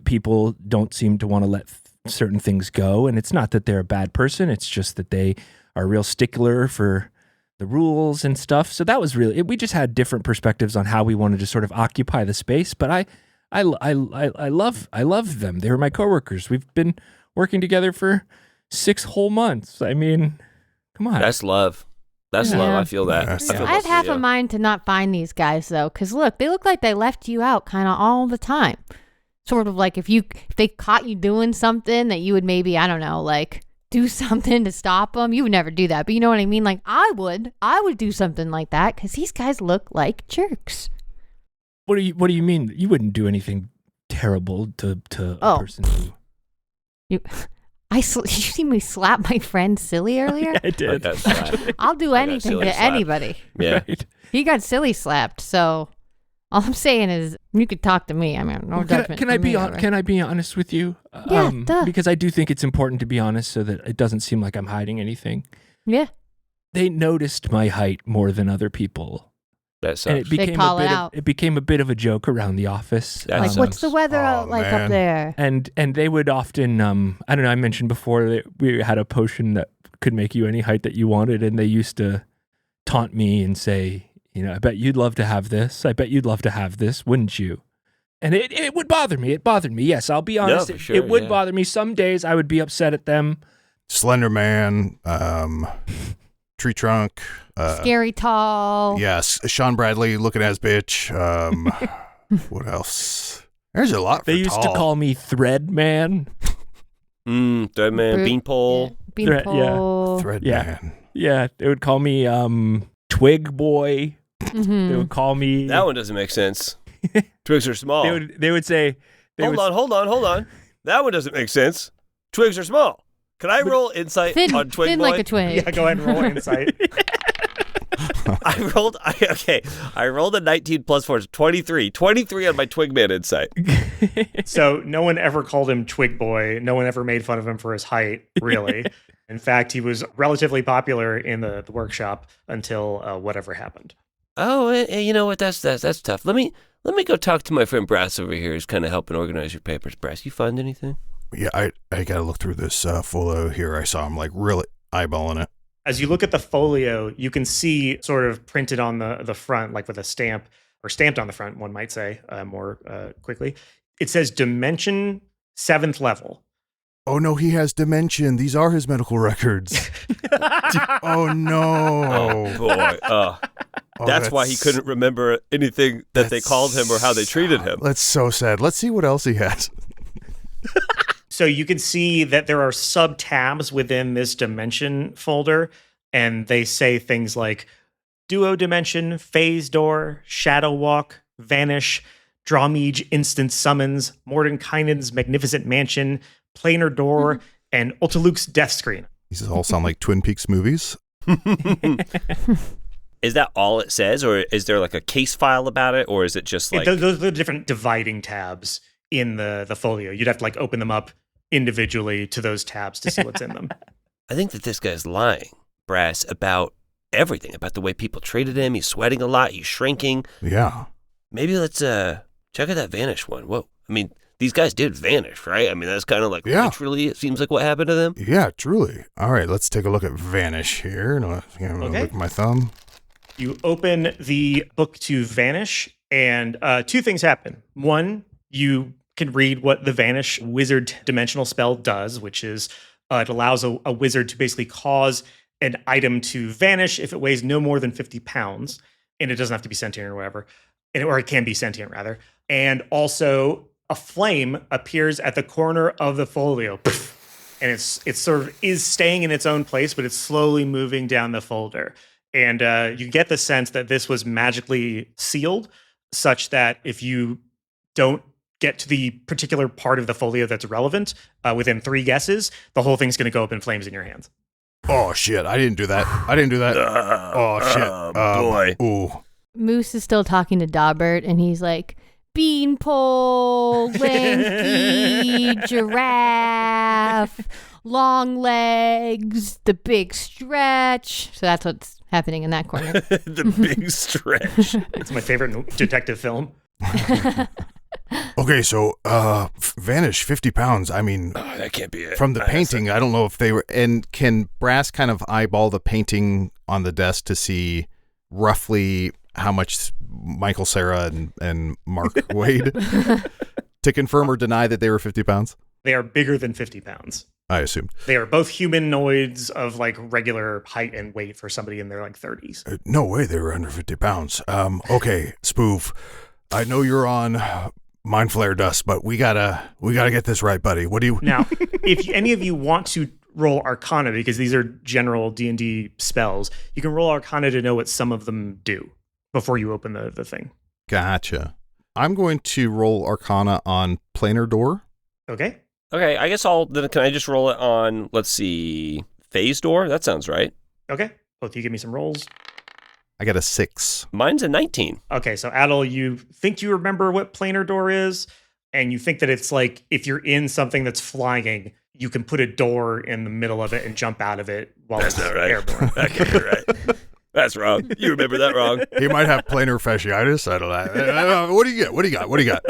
people don't seem to want to let certain things go. And it's not that they're a bad person. It's just that they are a real stickler for the rules and stuff. So that was really, we just had different perspectives on how we wanted to sort of occupy the space. But I love them. They were my coworkers. We've been working together for 6 whole months. I mean, come on. That's love. That's love. I feel that. Yes. I feel I have that, half yeah. a mind to not find these guys, though, because look, they look like they left you out kind of all the time. Sort of like if they caught you doing something that you would maybe, I don't know, like do something to stop them. You would never do that, but you know what I mean? Like I would do something like that because these guys look like jerks. What do you mean? You wouldn't do anything terrible to a person who... Did you see me slap my friend Silly earlier? Yeah, I did. I'll do anything silly to slap. anybody. Yeah. Right. He got silly slapped, so all I'm saying is you could talk to me. I mean, no Well, judgment. can I from be me, on, alright? Can I be honest with you? Yeah, duh. Because I do think it's important to be honest so that it doesn't seem like I'm hiding anything. Yeah. They noticed my height more than other people. That sucks. And it became call a it bit out. it became a bit of a joke around the office. That Like, sucks. what's the weather Oh, like man. up there? And they would often I don't know, I mentioned before that we had a potion that could make you any height that you wanted, and they used to taunt me and say, I bet you'd love to have this. I bet you'd love to have this, wouldn't you? And it would bother me. It bothered me. Yes, I'll be honest. for It- sure, it would yeah. bother me. Some days I would be upset at them. Slender Man, Tree Trunk. Scary tall. Yes, Sean Bradley looking as bitch. What else? There's a lot. They for used tall. to call me Thread Man. Threadman, Brute- Beanpole. Yeah. Threat, yeah. Beanpole. Thread Yeah. Man. Yeah, they would call me Twig Boy. Mhm. They would call me. That one doesn't make sense. Twigs are small. They would say. Hold on. That one doesn't make sense. Twigs are small. Can I roll insight Thin, on Twig thin Boy? like a twig. Yeah, go ahead and roll insight. I rolled a 19 plus 4, 23. 23 on my Twigman insight. So no one ever called him Twig Boy. No one ever made fun of him for his height, really. In fact, he was relatively popular in the workshop until whatever happened. Oh, you know what? That's tough. Let me go talk to my friend Brass over here, who's kind of helping organize your papers. Brass, you find anything? Yeah, I gotta look through this folio here. I saw him like really eyeballing it. As you look at the folio, you can see sort of printed on the front, like with a stamp, or stamped on the front, one might say more quickly. It says Dimension 7th level. Oh no, he has dementia. These are his medical records. Oh no. Oh boy. Oh, That's why he couldn't remember anything that they that's called him or how they treated him. That's so sad. Let's see what else he has. So you can see that there are sub tabs within this dimension folder, and they say things like Duo Dimension, Phase Door, Shadow Walk, Vanish, Drawmage Instant Summons, Mordenkainen's Magnificent Mansion, Planar Door, and Ultaluke's Death Screen. These all sound like Twin Peaks movies. Is that all it says, or is there like a case file about it, or is it just like Those are the different dividing tabs in the folio. You'd have to like open them up individually to those tabs to see what's in them. I think that this guy's lying, Brass, about everything, about the way people treated him. He's sweating a lot. He's shrinking. Yeah. Maybe let's check out that Vanish one. Whoa. I mean, these guys did vanish, right? I mean, that's kind of like literally, it seems like what happened to them. Yeah, truly. All right, let's take a look at Vanish here. Okay. Look at my thumb. You open the book to Vanish, and two things happen. One, you can read what the Vanish wizard dimensional spell does, which is it allows a wizard to basically cause an item to vanish if it weighs no more than 50 pounds, and it doesn't have to be sentient or whatever, or it can be sentient rather. And also, a flame appears at the corner of the folio, and it's sort of is staying in its own place, but it's slowly moving down the folder. And you get the sense that this was magically sealed, such that if you don't get to the particular part of the folio that's relevant within 3 guesses, the whole thing's going to go up in flames in your hands. Oh, shit. I didn't do that. Oh, shit. Boy. Ooh. Moose is still talking to Daubert, and he's like, beanpole, lanky, giraffe, long legs, the big stretch. So that's what's happening in that corner. The big stretch. It's my favorite detective film. Okay, so vanish 50 pounds. I mean, That can't be it. from the painting, I don't know if they were. And can Brass kind of eyeball the painting on the desk to see roughly how much Michael Cera and Mark weighed to confirm or deny that they were 50 pounds? They are bigger than 50 pounds. I assumed. They are both humanoids of like regular height and weight for somebody in their like 30s. No way they were under 50 pounds. Okay, Spoof, I know you're on Mind Flare Dust, but we gotta get this right, buddy. What do you... Now, if any of you want to roll Arcana, because these are general D&D spells, you can roll Arcana to know what some of them do before you open the thing. Gotcha. I'm going to roll Arcana on Planar Door. Okay. Okay, I guess can I just roll it on, let's see, Phase Door? That sounds right. Okay. Both of you give me some rolls. I got a 6. Mine's a 19. Okay, so Adel, you think you remember what planar door is, and you think that it's like if you're in something that's flying, you can put a door in the middle of it and jump out of it while That's it's not right. airborne. Okay, right. That's wrong. You remember that wrong. He might have planar fasciitis. I don't know. What do you get? What do you got?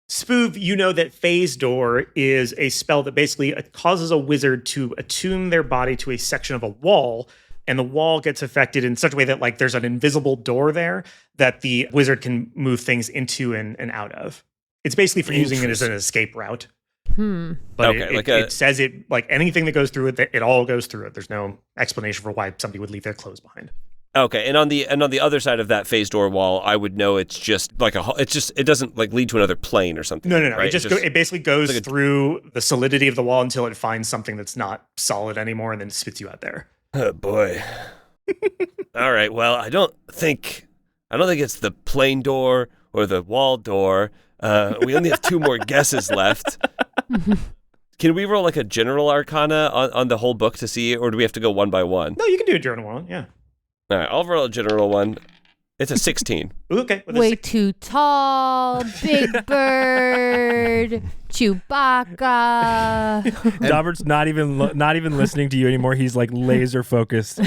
Spoov, you know that Phase Door is a spell that basically causes a wizard to attune their body to a section of a wall, and the wall gets affected in such a way that like there's an invisible door there that the wizard can move things into and out of. It's basically for using it as an escape route. But Okay, it says it like anything that goes through it, it all goes through it. There's no explanation for why somebody would leave their clothes behind. Okay, and on the other side of that Phase Door wall, I would know it's just like it doesn't like lead to another plane or something. No. Right? It basically goes like through the solidity of the wall until it finds something that's not solid anymore, and then spits you out there. Oh boy. All right. Well, I don't think it's the plane door or the wall door. We only have 2 more guesses left. Can we roll like a general arcana on the whole book to see, or do we have to go one by one? No, you can do a journal one, yeah. All right, I'll roll a general one. It's a 16. Ooh, okay. With a Way too tall, big bird, Chewbacca. Daubert's not even listening to you anymore. He's like laser focused on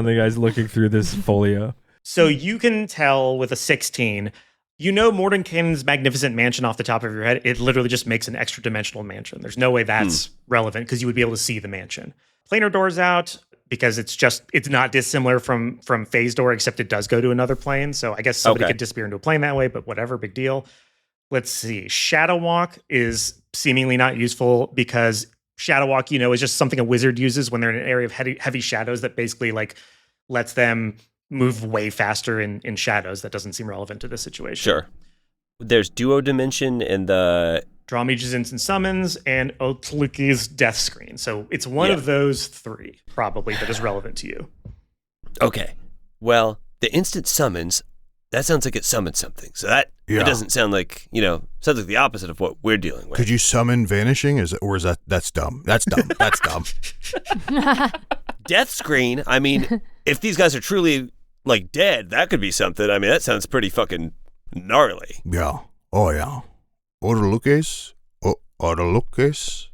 the guys looking through this folio. So you can tell with a 16, you know Mordenkainen's magnificent mansion off the top of your head. It literally just makes an extra dimensional mansion. There's no way that's relevant because you would be able to see the mansion. Planar door's out because it's not dissimilar from Phase Door, except it does go to another plane. So I guess somebody could disappear into a plane that way, but whatever, big deal. Let's see. Shadow Walk is seemingly not useful because Shadow Walk, is just something a wizard uses when they're in an area of heavy shadows that basically like lets them move way faster in shadows. That doesn't seem relevant to this situation. Sure. There's Duo Dimension and the Draw Mage's Instant Summons and Otluki's Death Screen. So it's one of those 3 probably that is relevant to you. Okay. Well, the instant summons, that sounds like it summons something. So that it doesn't sound like, sounds like the opposite of what we're dealing with. Could you summon vanishing? That's dumb. That's dumb. That's dumb. Death Screen, I mean, if these guys are truly like dead, that could be something. I mean, that sounds pretty fucking gnarly. Yeah. Oh, yeah. Orlukes. Orlukes.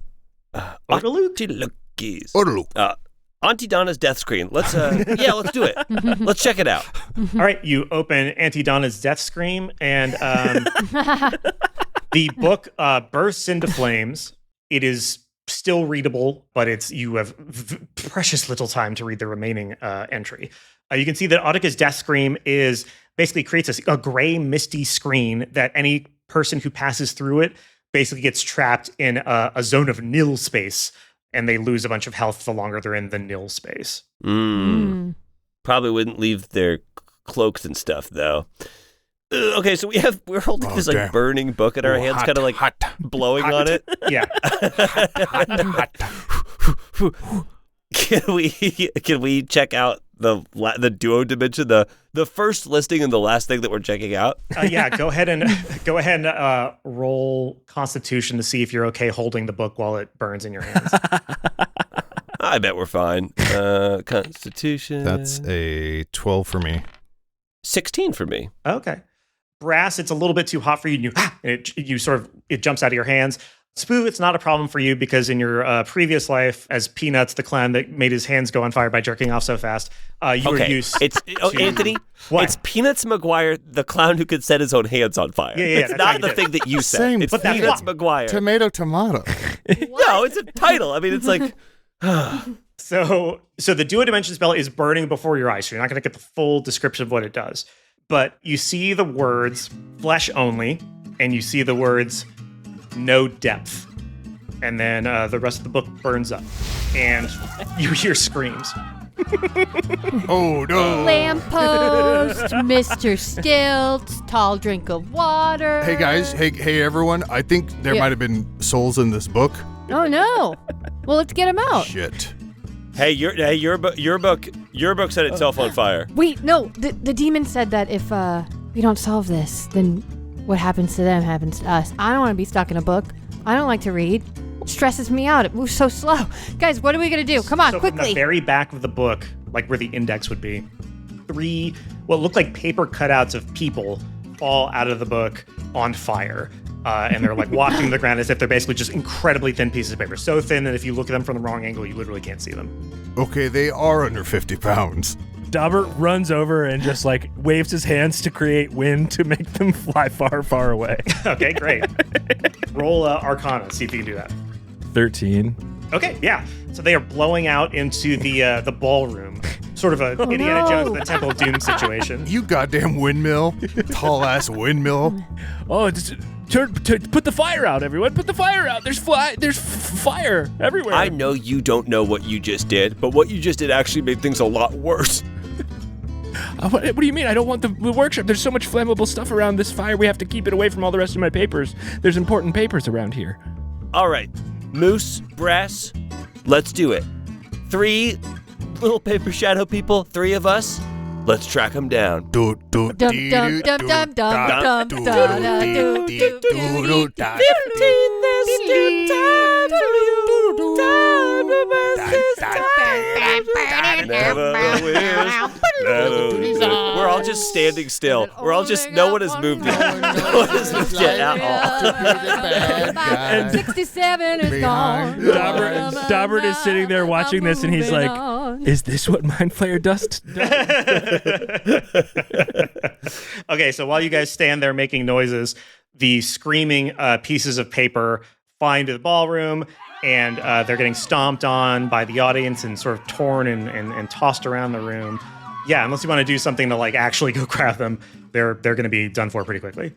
Orlukes. Auntie Donna's Death Screen. Let's let's do it. Let's check it out. All right, you open Auntie Donna's Death Scream, and the book bursts into flames. It is still readable, but you have precious little time to read the remaining entry. You can see that Autica's Death Scream basically creates a gray, misty screen that any person who passes through it basically gets trapped in a zone of nil space, and they lose a bunch of health the longer they're in the nil space. Probably wouldn't leave their cloaks and stuff, though. Okay, so we're holding this like burning book in our hands, kind of like blowing on it. Yeah. Can we check out the Duo Dimension, the first listing and the last thing that we're checking out? Yeah, go ahead and roll Constitution to see if you're okay holding the book while it burns in your hands. I bet we're fine. Constitution. That's a 12 for me. 16 for me. Okay. Brass, it's a little bit too hot for you, and it jumps out of your hands. Spoo, it's not a problem for you because in your previous life as Peanuts, the clown that made his hands go on fire by jerking off so fast, you were used to... Anthony, What? it's Peanuts McGuire, the clown who could set his own hands on fire. Yeah, it's that's not how you the did it. thing that you said. Same It's thing. Peanuts McGuire. Tomato. No, it's a title. I mean, it's like... So the dual dimension spell is burning before your eyes, so you're not going to get the full description of what it does. But you see the words flesh only, and you see the words no depth. And then the rest of the book burns up, and you hear screams. Oh, no. Lamppost, Mr. Stilts, tall drink of water. Hey, guys. Hey, everyone. I think there might have been souls in this book. Oh, no. Well, let's get him out. Shit. Hey, your book set itself on fire. Wait, no. The demon said that if we don't solve this, then what happens to them happens to us. I don't want to be stuck in a book. I don't like to read. It stresses me out. It moves so slow. Guys, what are we going to do? Come on, So from quickly. the very back of the book, like where the index would be, 3 what look like paper cutouts of people fall out of the book on fire. And they're like walking the ground as if they're basically just incredibly thin pieces of paper. So thin that if you look at them from the wrong angle, you literally can't see them. Okay, they are under 50 pounds. Daubert runs over and just like waves his hands to create wind to make them fly far, far away. Okay, great. Roll Arcana, see if you can do that. 13. Okay, yeah. So they are blowing out into the ballroom. Sort of a Indiana Jones and the Temple of Doom situation. You goddamn windmill. Tall-ass windmill. Oh, just put the fire out, everyone. Put the fire out. There's fire everywhere. I know you don't know what you just did, but what you just did actually made things a lot worse. What do you mean? I don't want the workshop. There's so much flammable stuff around this fire. We have to keep it away from all the rest of my papers. There's important papers around here. All right, Moose, Brass, let's do it. 3 little paper shadow people, 3 of us. Let's track them down. Dum dum dum dum dum dum dum dum. 15 this new time for you. Time to We're all just standing still. We're all just, no one has moved yet. No one has moved yet at all. And 67 is gone. Daubert is sitting there watching this, and he's like, "Is this what Mind Flayer does?" Okay, so while you guys stand there making noises, the screaming pieces of paper fly into the ballroom, and they're getting stomped on by the audience and sort of torn and tossed around the room. Yeah, unless you want to do something to like actually go grab them, they're going to be done for pretty quickly.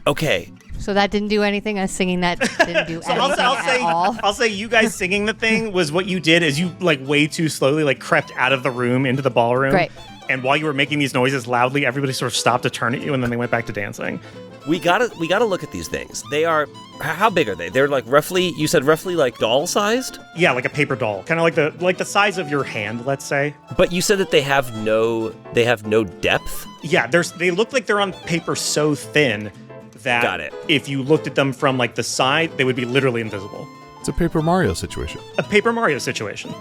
Okay. So that didn't do anything. Us singing that didn't do anything at all. I'll say you guys singing the thing was what you did is you like way too slowly like crept out of the room into the ballroom. Great. And while you were making these noises loudly, everybody sort of stopped to turn at you, and then they went back to dancing. We gotta look at these things. They are, how big are they? They're like roughly, you said roughly like doll sized? Yeah, like a paper doll, kind of like the size of your hand, let's say. But you said that they have no depth? Yeah, they look like they're on paper so thin that Got it. if you looked at them from like the side, they would be literally invisible. It's a Paper Mario situation. A Paper Mario situation.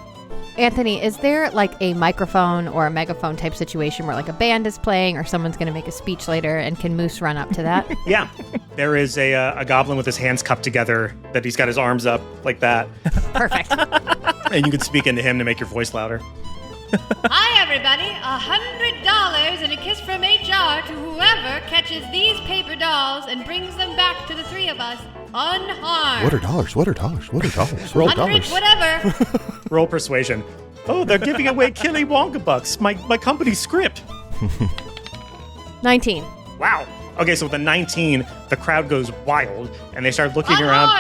Anthony, is there like a microphone or a megaphone type situation where like a band is playing or someone's going to make a speech later, and can Moose run up to that? Yeah, there is a goblin with his hands cupped together that he's got his arms up like that, Perfect. and you can speak into him to make your voice louder. Hi, everybody. $100 and a kiss from HR to whoever catches these paper dolls and brings them back to the 3 of us unharmed. What are dollars? Roll $100, dollars. whatever. Roll persuasion. Oh, they're giving away Killy Wonka bucks, my company's script. 19. Wow. Okay, so with the 19, the crowd goes wild, and they start looking around.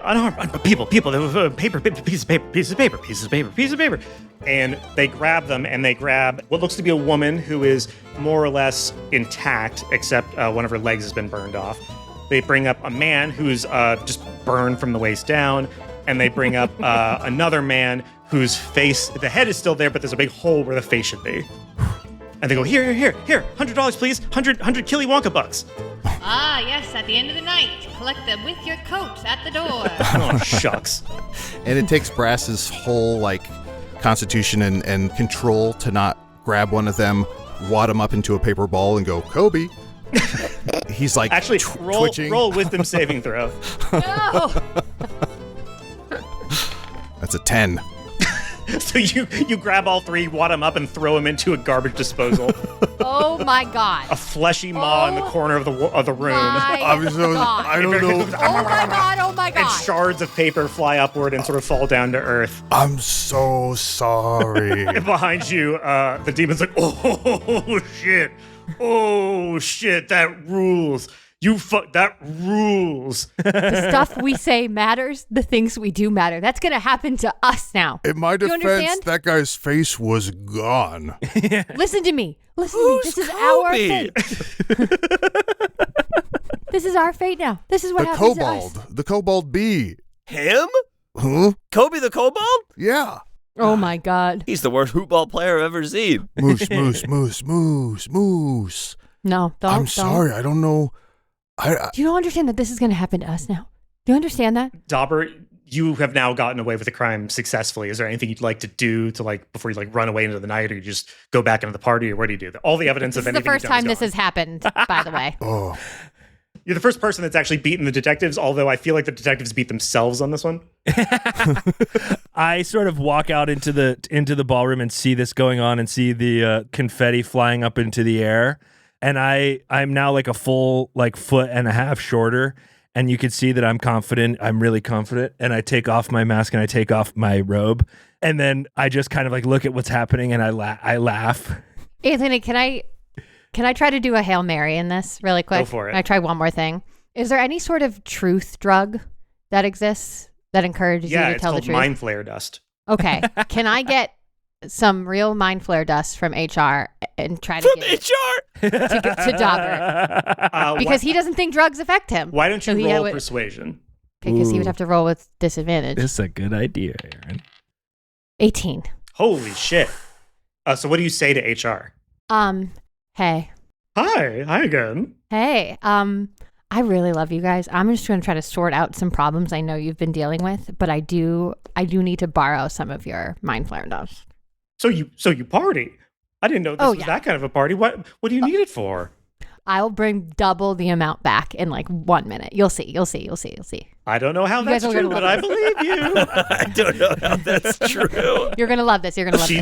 Unarmed. People, paper, piece of paper. And they grab them, and they grab what looks to be a woman who is more or less intact, except one of her legs has been burned off. They bring up a man who's just burned from the waist down, and they bring up another man whose face, the head is still there, but there's a big hole where the face should be. And they go, here, $100, please, 100 Killy Wonka bucks. Ah, yes, at the end of the night. Collect them with your coats at the door. Oh, shucks. And it takes Brass's whole, like, constitution and control to not grab one of them, wad him up into a paper ball, and go, Kobe. He's like Actually, twitching. roll wisdom saving throw. No. That's a 10. So you grab all three, wad them up, and throw them into a garbage disposal. Oh my God. A fleshy maw in the corner of the room. My God. I don't know. Oh my God. Oh my And God. shards of paper fly upward and sort of fall down to earth. I'm so sorry. And behind you, the demon's like, oh shit. Oh shit, that rules. That rules. The stuff we say matters. The things we do matter. That's going to happen to us now. In my You defense, understand? that guy's face was gone. Listen to me. Listen to me. This is our fate. This is our fate now. This is what The happens to us. kobold. The kobold bee. Him? Huh? Kobe the Kobold? Yeah. Oh my God. He's the worst hoopball player I've ever seen. Moose, moose, moose, moose, moose. No, don't. I'm sorry. I don't know. Do you don't understand that this is going to happen to us now? Do you understand that? Dauber, you have now gotten away with the crime successfully. Is there anything you'd like to do to before you run away into the night, or you just go back into the party, or what do you do? All the evidence This of is the anything first you've done time is this gone. has happened, by the way. Oh. You're the first person that's actually beaten the detectives, although I feel like the detectives beat themselves on this one. I sort of walk out into the ballroom and see this going on and see the confetti flying up into the air. And I'm now like a full foot and a half shorter. And you can see that I'm confident. I'm really confident. And I take off my mask and I take off my robe. And then I just kind of look at what's happening and I laugh. Anthony, can I try to do a Hail Mary in this really quick? Go for it. Can I try one more thing? Is there any sort of truth drug that exists that encourages Yeah, you to it's tell the called truth? mind flare dust. Okay. Can I get some real mind flare dust from HR and try to give it to Dauber? Because he doesn't think drugs affect him. Why don't you So he roll would- persuasion? Because he would have to roll with disadvantage. This is a good idea, Aaron. 18. Holy shit. So what do you say to HR? Hey. Hi again. Hey, I really love you guys. I'm just going to try to sort out some problems I know you've been dealing with, but I do need to borrow some of your mind flare dust. So you party? I didn't know this was that kind of a party. What do you need it for? I'll bring double the amount back in 1 minute. You'll see. I don't know how You that's guys are true, gonna but I love believe you. I don't know how that's true. You're going to love this.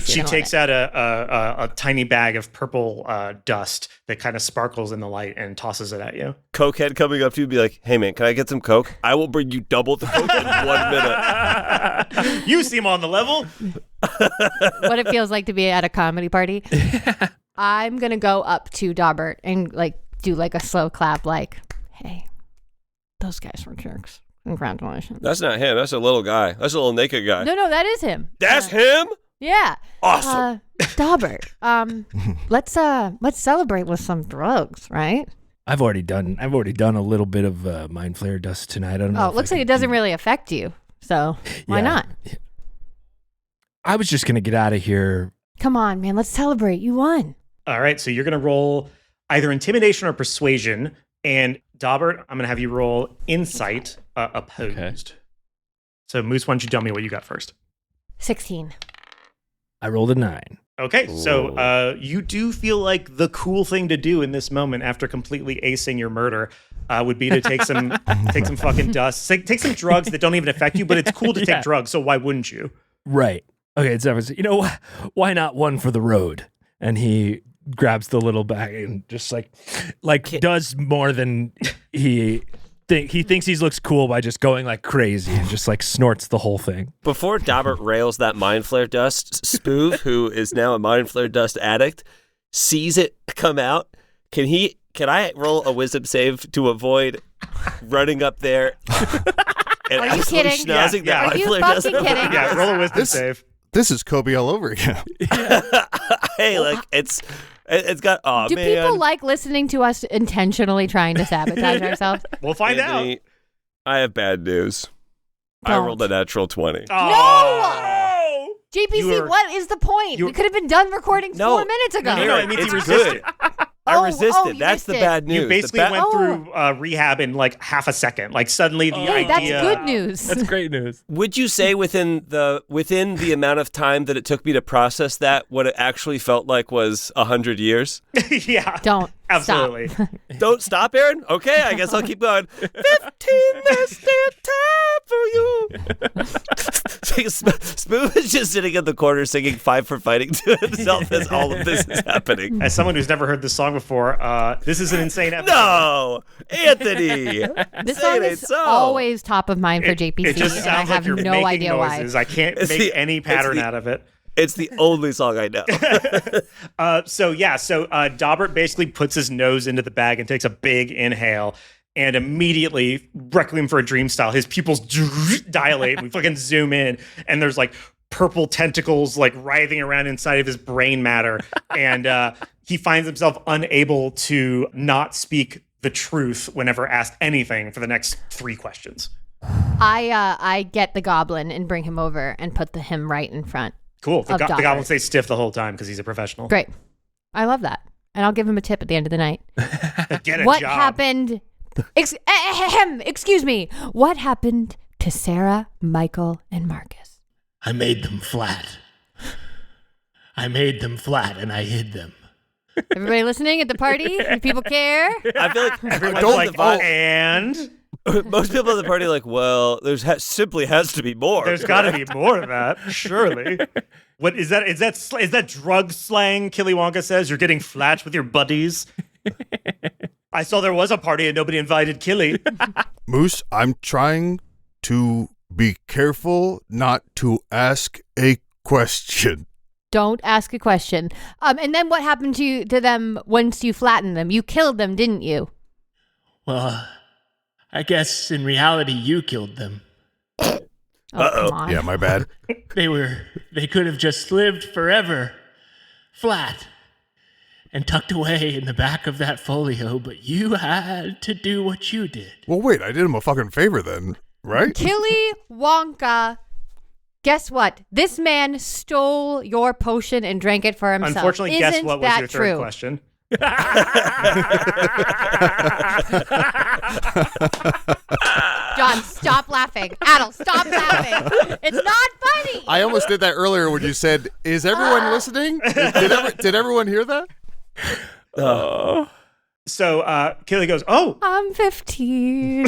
She takes out a tiny bag of purple dust that kind of sparkles in the light and tosses it at you. Cokehead coming up to you and be like, hey man, can I get some Coke? I will bring you double the Coke in 1 minute. You seem on the level. what it feels like to be at a comedy party. I'm going to go up to Daubert and do a slow clap hey, those guys were jerks. Congratulations. That's not him. That's a little guy. That's a little naked guy. No, that is him. That's him? Yeah. Awesome. Daubert, let's celebrate with some drugs, right? I've already done a little bit of mind flare dust tonight. I don't know. Oh, it looks like it doesn't really affect you. So why not? I was just gonna get out of here. Come on, man. Let's celebrate. You won. All right, so you're going to roll either intimidation or persuasion. And Daubert, I'm going to have you roll insight opposed. Okay. So Moose, why don't you tell me what you got first? 16. I rolled a 9. Okay, so you do feel like the cool thing to do in this moment after completely acing your murder would be to take some fucking dust, take some drugs that don't even affect you, but it's cool to take drugs, so why wouldn't you? Right. Okay, it's why not one for the road? And he grabs the little bag and just does more than he thinks he looks cool by just going crazy and just snorts the whole thing. Before Daubert rails that mind flare dust, Spoov, who is now a mind flare dust addict, sees it come out. Can I roll a wisdom save to avoid running up there and Are you kidding? schnozzing that Are mind you flare dust? fucking kidding? Yeah, roll a wisdom save. This is Kobe all over again. Hey, it's got. Oh Do man. people like listening to us intentionally trying to sabotage ourselves? We'll find Anthony, out. I have bad news. I Don't. rolled a natural 20. Oh. JPC, what is the point? We could have been done recording 4 minutes ago. No, it means it's he resisted. I resisted. you That's the missed it. bad news. You basically went through rehab in like half a second. Like suddenly the Hey, idea. that's good news. That's great news. Would you say within the amount of time that it took me to process that, what it actually felt like was 100 years? Yeah. Don't. Absolutely. Stop. Don't stop, Aaron? Okay, I guess I'll keep going. 15 minutes still time for you. Smooth is just sitting in the corner singing 5 for Fighting to himself as all of this is happening. As someone who's never heard this song before, this is an insane episode. No! Anthony! This Say song it ain't is so. always top of mind for JPC, It just and I sounds like have you're no making idea noises. why. I can't It's make the- any it's pattern the- out of it. It's the only song I know. So Daubert basically puts his nose into the bag and takes a big inhale, and immediately, Requiem for a Dream style, his pupils dilate, and we fucking zoom in, and there's like purple tentacles like writhing around inside of his brain matter, and he finds himself unable to not speak the truth whenever asked anything for the next 3 questions. I get the goblin and bring him over and put him right in front. Cool. The Of Daubert. goblin stays stiff the whole time because he's a professional. Great. I love that. And I'll give him a tip at the end of the night. Get a What job. happened? Excuse me. What happened to Sarah, Michael, and Marcus? I made them flat. I made them flat and I hid them. Everybody listening at the party? Do people care? I feel like Everyone's don't like, divide- and most people at the party are like, well, simply has to be more. there's got to be more than that, surely. What is that? Is that drug slang? Killy says you're getting flat with your buddies. I saw there was a party and nobody invited Killy. Moose, I'm trying to be careful not to ask a question. Don't ask a question. And then what happened to them once you flattened them? You killed them, didn't you? Well, I guess in reality you killed them. Oh, come on. Yeah, my bad. They could have just lived forever flat and tucked away in the back of that folio, but you had to do what you did. Well, wait, I did him a fucking favor then, right? Killy Wonka. Guess what? This man stole your potion and drank it for himself. Unfortunately, Isn't guess what was that your third true? question? John, stop laughing. Adel, stop laughing. It's not funny. I almost did that earlier when you said, "Is everyone listening?" Did everyone hear that? So Killy goes, "Oh." I'm 15.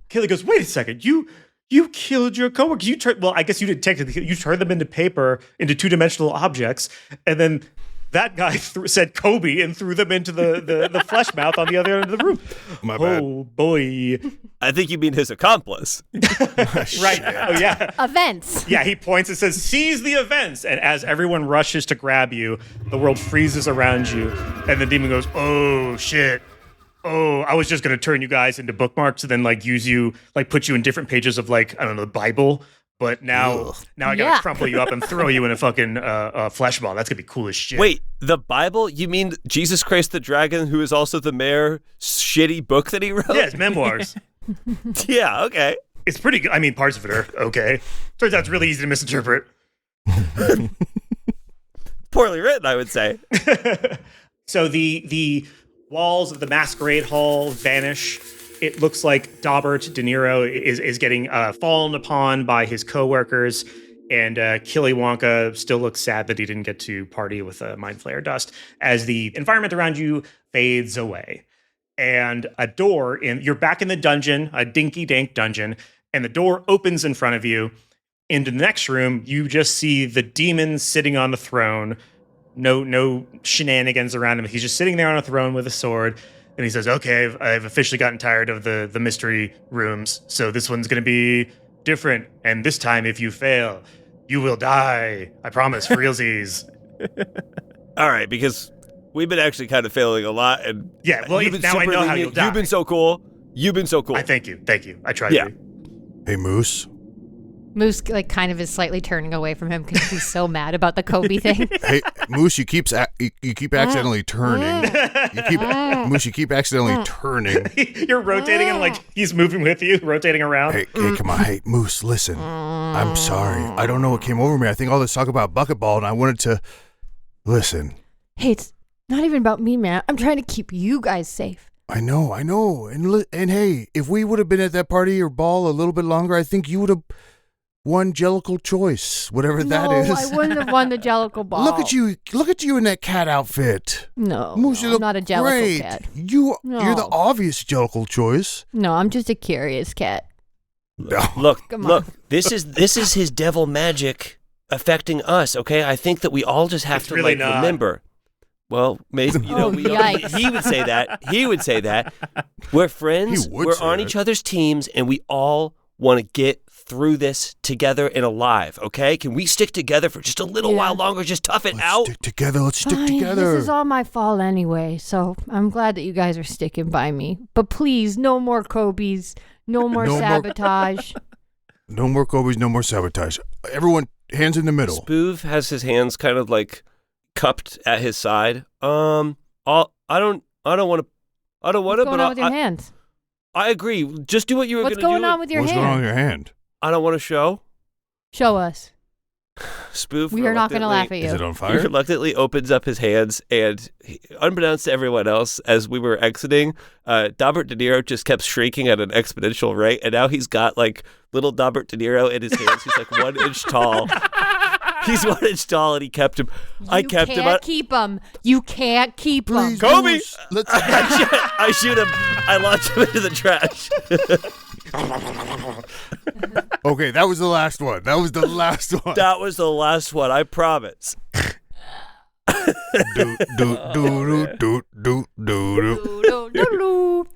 Killy goes, "Wait a second. You killed your coworkers. Well, I guess you did technically. You turned them into paper, into 2-dimensional objects, and then that guy said Kobe and threw them into the flesh mouth on the other end of the room." My bad. Oh boy! I think you mean his accomplice. Right? Oh yeah. Events. Yeah, he points and says, "Seize the events." And as everyone rushes to grab you, the world freezes around you. And the demon goes, "Oh, shit. Oh, I was just going to turn you guys into bookmarks and then, like, use you, like, put you in different pages of, like, I don't know, the Bible. But now I got to Yeah. crumple you up and throw you in a fucking flesh ball. That's going to be cool as shit." Wait, the Bible? You mean Jesus Christ the Dragon, who is also the mayor, shitty book that he wrote? Yeah, it's memoirs. Yeah, okay. It's pretty good. I mean, parts of it are okay. Turns out it's really easy to misinterpret. Poorly written, I would say. So the walls of the masquerade hall vanish. It looks like Daubert De Niro is getting fallen upon by his coworkers, and Killy Wonka still looks sad that he didn't get to party with Mind Flayer dust as the environment around you fades away. And you're back in the dungeon, a dinky-dank dungeon, and the door opens in front of you. Into the next room, you just see the demon sitting on the throne. No shenanigans around him. He's just sitting there on a throne with a sword. And he says, "Okay, I've officially gotten tired of the mystery rooms. So this one's going to be different. And this time, if you fail, you will die. I promise, for realsies." All right, because we've been actually kind of failing a lot. And Yeah, well, you've been now I super know how lenient. you'll die. You've been so cool. You've been so cool. I thank you. I tried Yeah. to be. Hey, Moose. Moose like kind of is slightly turning away from him because he's so mad about the Kobe thing. Hey, Moose. You keep accidentally turning. Moose. You keep accidentally turning. You're rotating and like he's moving with you, rotating around. Hey, come on. Hey, Moose. Listen. I'm sorry. I don't know what came over me. I think all this talk about bucket ball, and I wanted to listen. Hey, Not even about me, man. I'm trying to keep you guys safe. I know. And hey, if we would have been at that party or ball a little bit longer, I think you would have won Jellicle Choice, whatever that is. No, I wouldn't have won the Jellicle ball. Look at you in that cat outfit. No, Moose, you I'm look not a Jellicle great. cat. You're the No. obvious Jellicle Choice. No, I'm just a curious cat. Look, Come look. on. This is his devil magic affecting us. Okay, I think that we all just have It's to really like not. remember. Well, maybe Oh, yikes. he would say that. He would say that. We're friends. He would We're say on that. each other's teams, and we all want to get through this together and alive. Okay? Can we stick together for just a little while longer? Just tough it out. Stick together. Let's stick Fine, together. This is all my fault anyway, so I'm glad that you guys are sticking by me. But please, no more Kobe's, no more No more- sabotage. No more Kobe's, no more sabotage. Everyone, hands in the middle. Spoov has his hands kind of like cupped at his side. I don't want to. What's going But on with your hands? I agree. Just do what you were going What's to do. going on with your What's going on hand? with your hand? I don't want to show. Show us. Spoov. We are not going to laugh at Is it you. on He fire? reluctantly opens up his hands, and unbeknownst to everyone else, as we were exiting, Robert De Niro just kept shrinking at an exponential rate, and now he's got like little Robert De Niro in his hands. He's like 1 inch tall. He's 1 inch tall, and he kept him. I kept him. You can't keep him. You can't keep him. Please, Kobe! Moose, let's. I shoot him. I launch him into the trash. Okay, that was the last one. That was the last one. That was the last one. I promise. do, do, do, do, do, do, do. Doo-doo-doo-doo.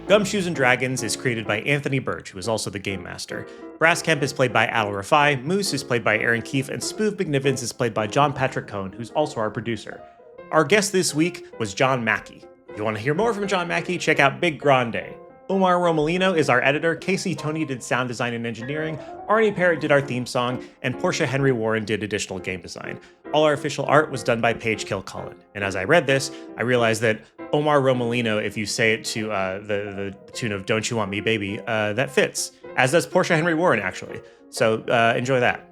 Gumshoes and Dragons is created by Anthony Birch, who is also the game master. Brasskemp is played by Al Rafai, Moose is played by Aaron Keefe, and Spoov McNivens is played by John Patrick Cohn, who's also our producer. Our guest this week was John Mackey. If you want to hear more from John Mackey, check out Big Grande. Omar Romolino is our editor, Casey Tony did sound design and engineering, Arnie Parrott did our theme song, and Portia Henry Warren did additional game design. All our official art was done by Paige Kilcullen. And as I read this, I realized that Omar Romolino, if you say it to the tune of Don't You Want Me Baby, that fits, as does Portia Henry Warren, actually. So enjoy that.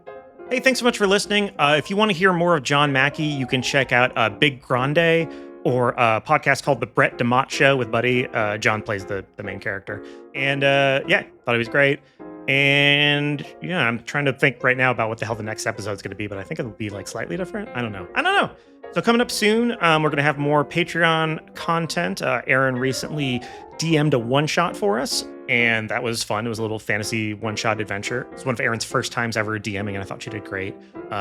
Hey, thanks so much for listening. If you want to hear more of John Mackey, you can check out Big Grande, or a podcast called The Brett DeMott Show with Buddy. John plays the main character. And yeah, thought he was great. And yeah, I'm trying to think right now about what the hell the next episode is going to be, but I think it'll be like slightly different. I don't know. So coming up soon, we're going to have more Patreon content. Erin recently DM'd a one-shot for us, and that was fun. It was a little fantasy one-shot adventure. It's one of Erin's first times ever DMing, and I thought she did great.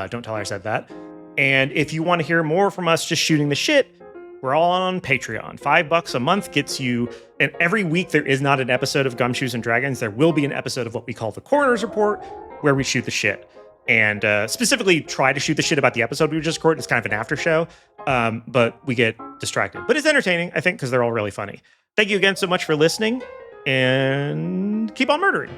Don't tell her I said that. And if you want to hear more from us just shooting the shit, we're all on Patreon. $5 a month gets you, and every week there is not an episode of Gumshoes and Dragons. There will be an episode of what we call the Coroner's Report, where we shoot the shit. And specifically try to shoot the shit about the episode we just recorded. It's kind of an after show, but we get distracted. But it's entertaining, I think, because they're all really funny. Thank you again so much for listening, and keep on murdering.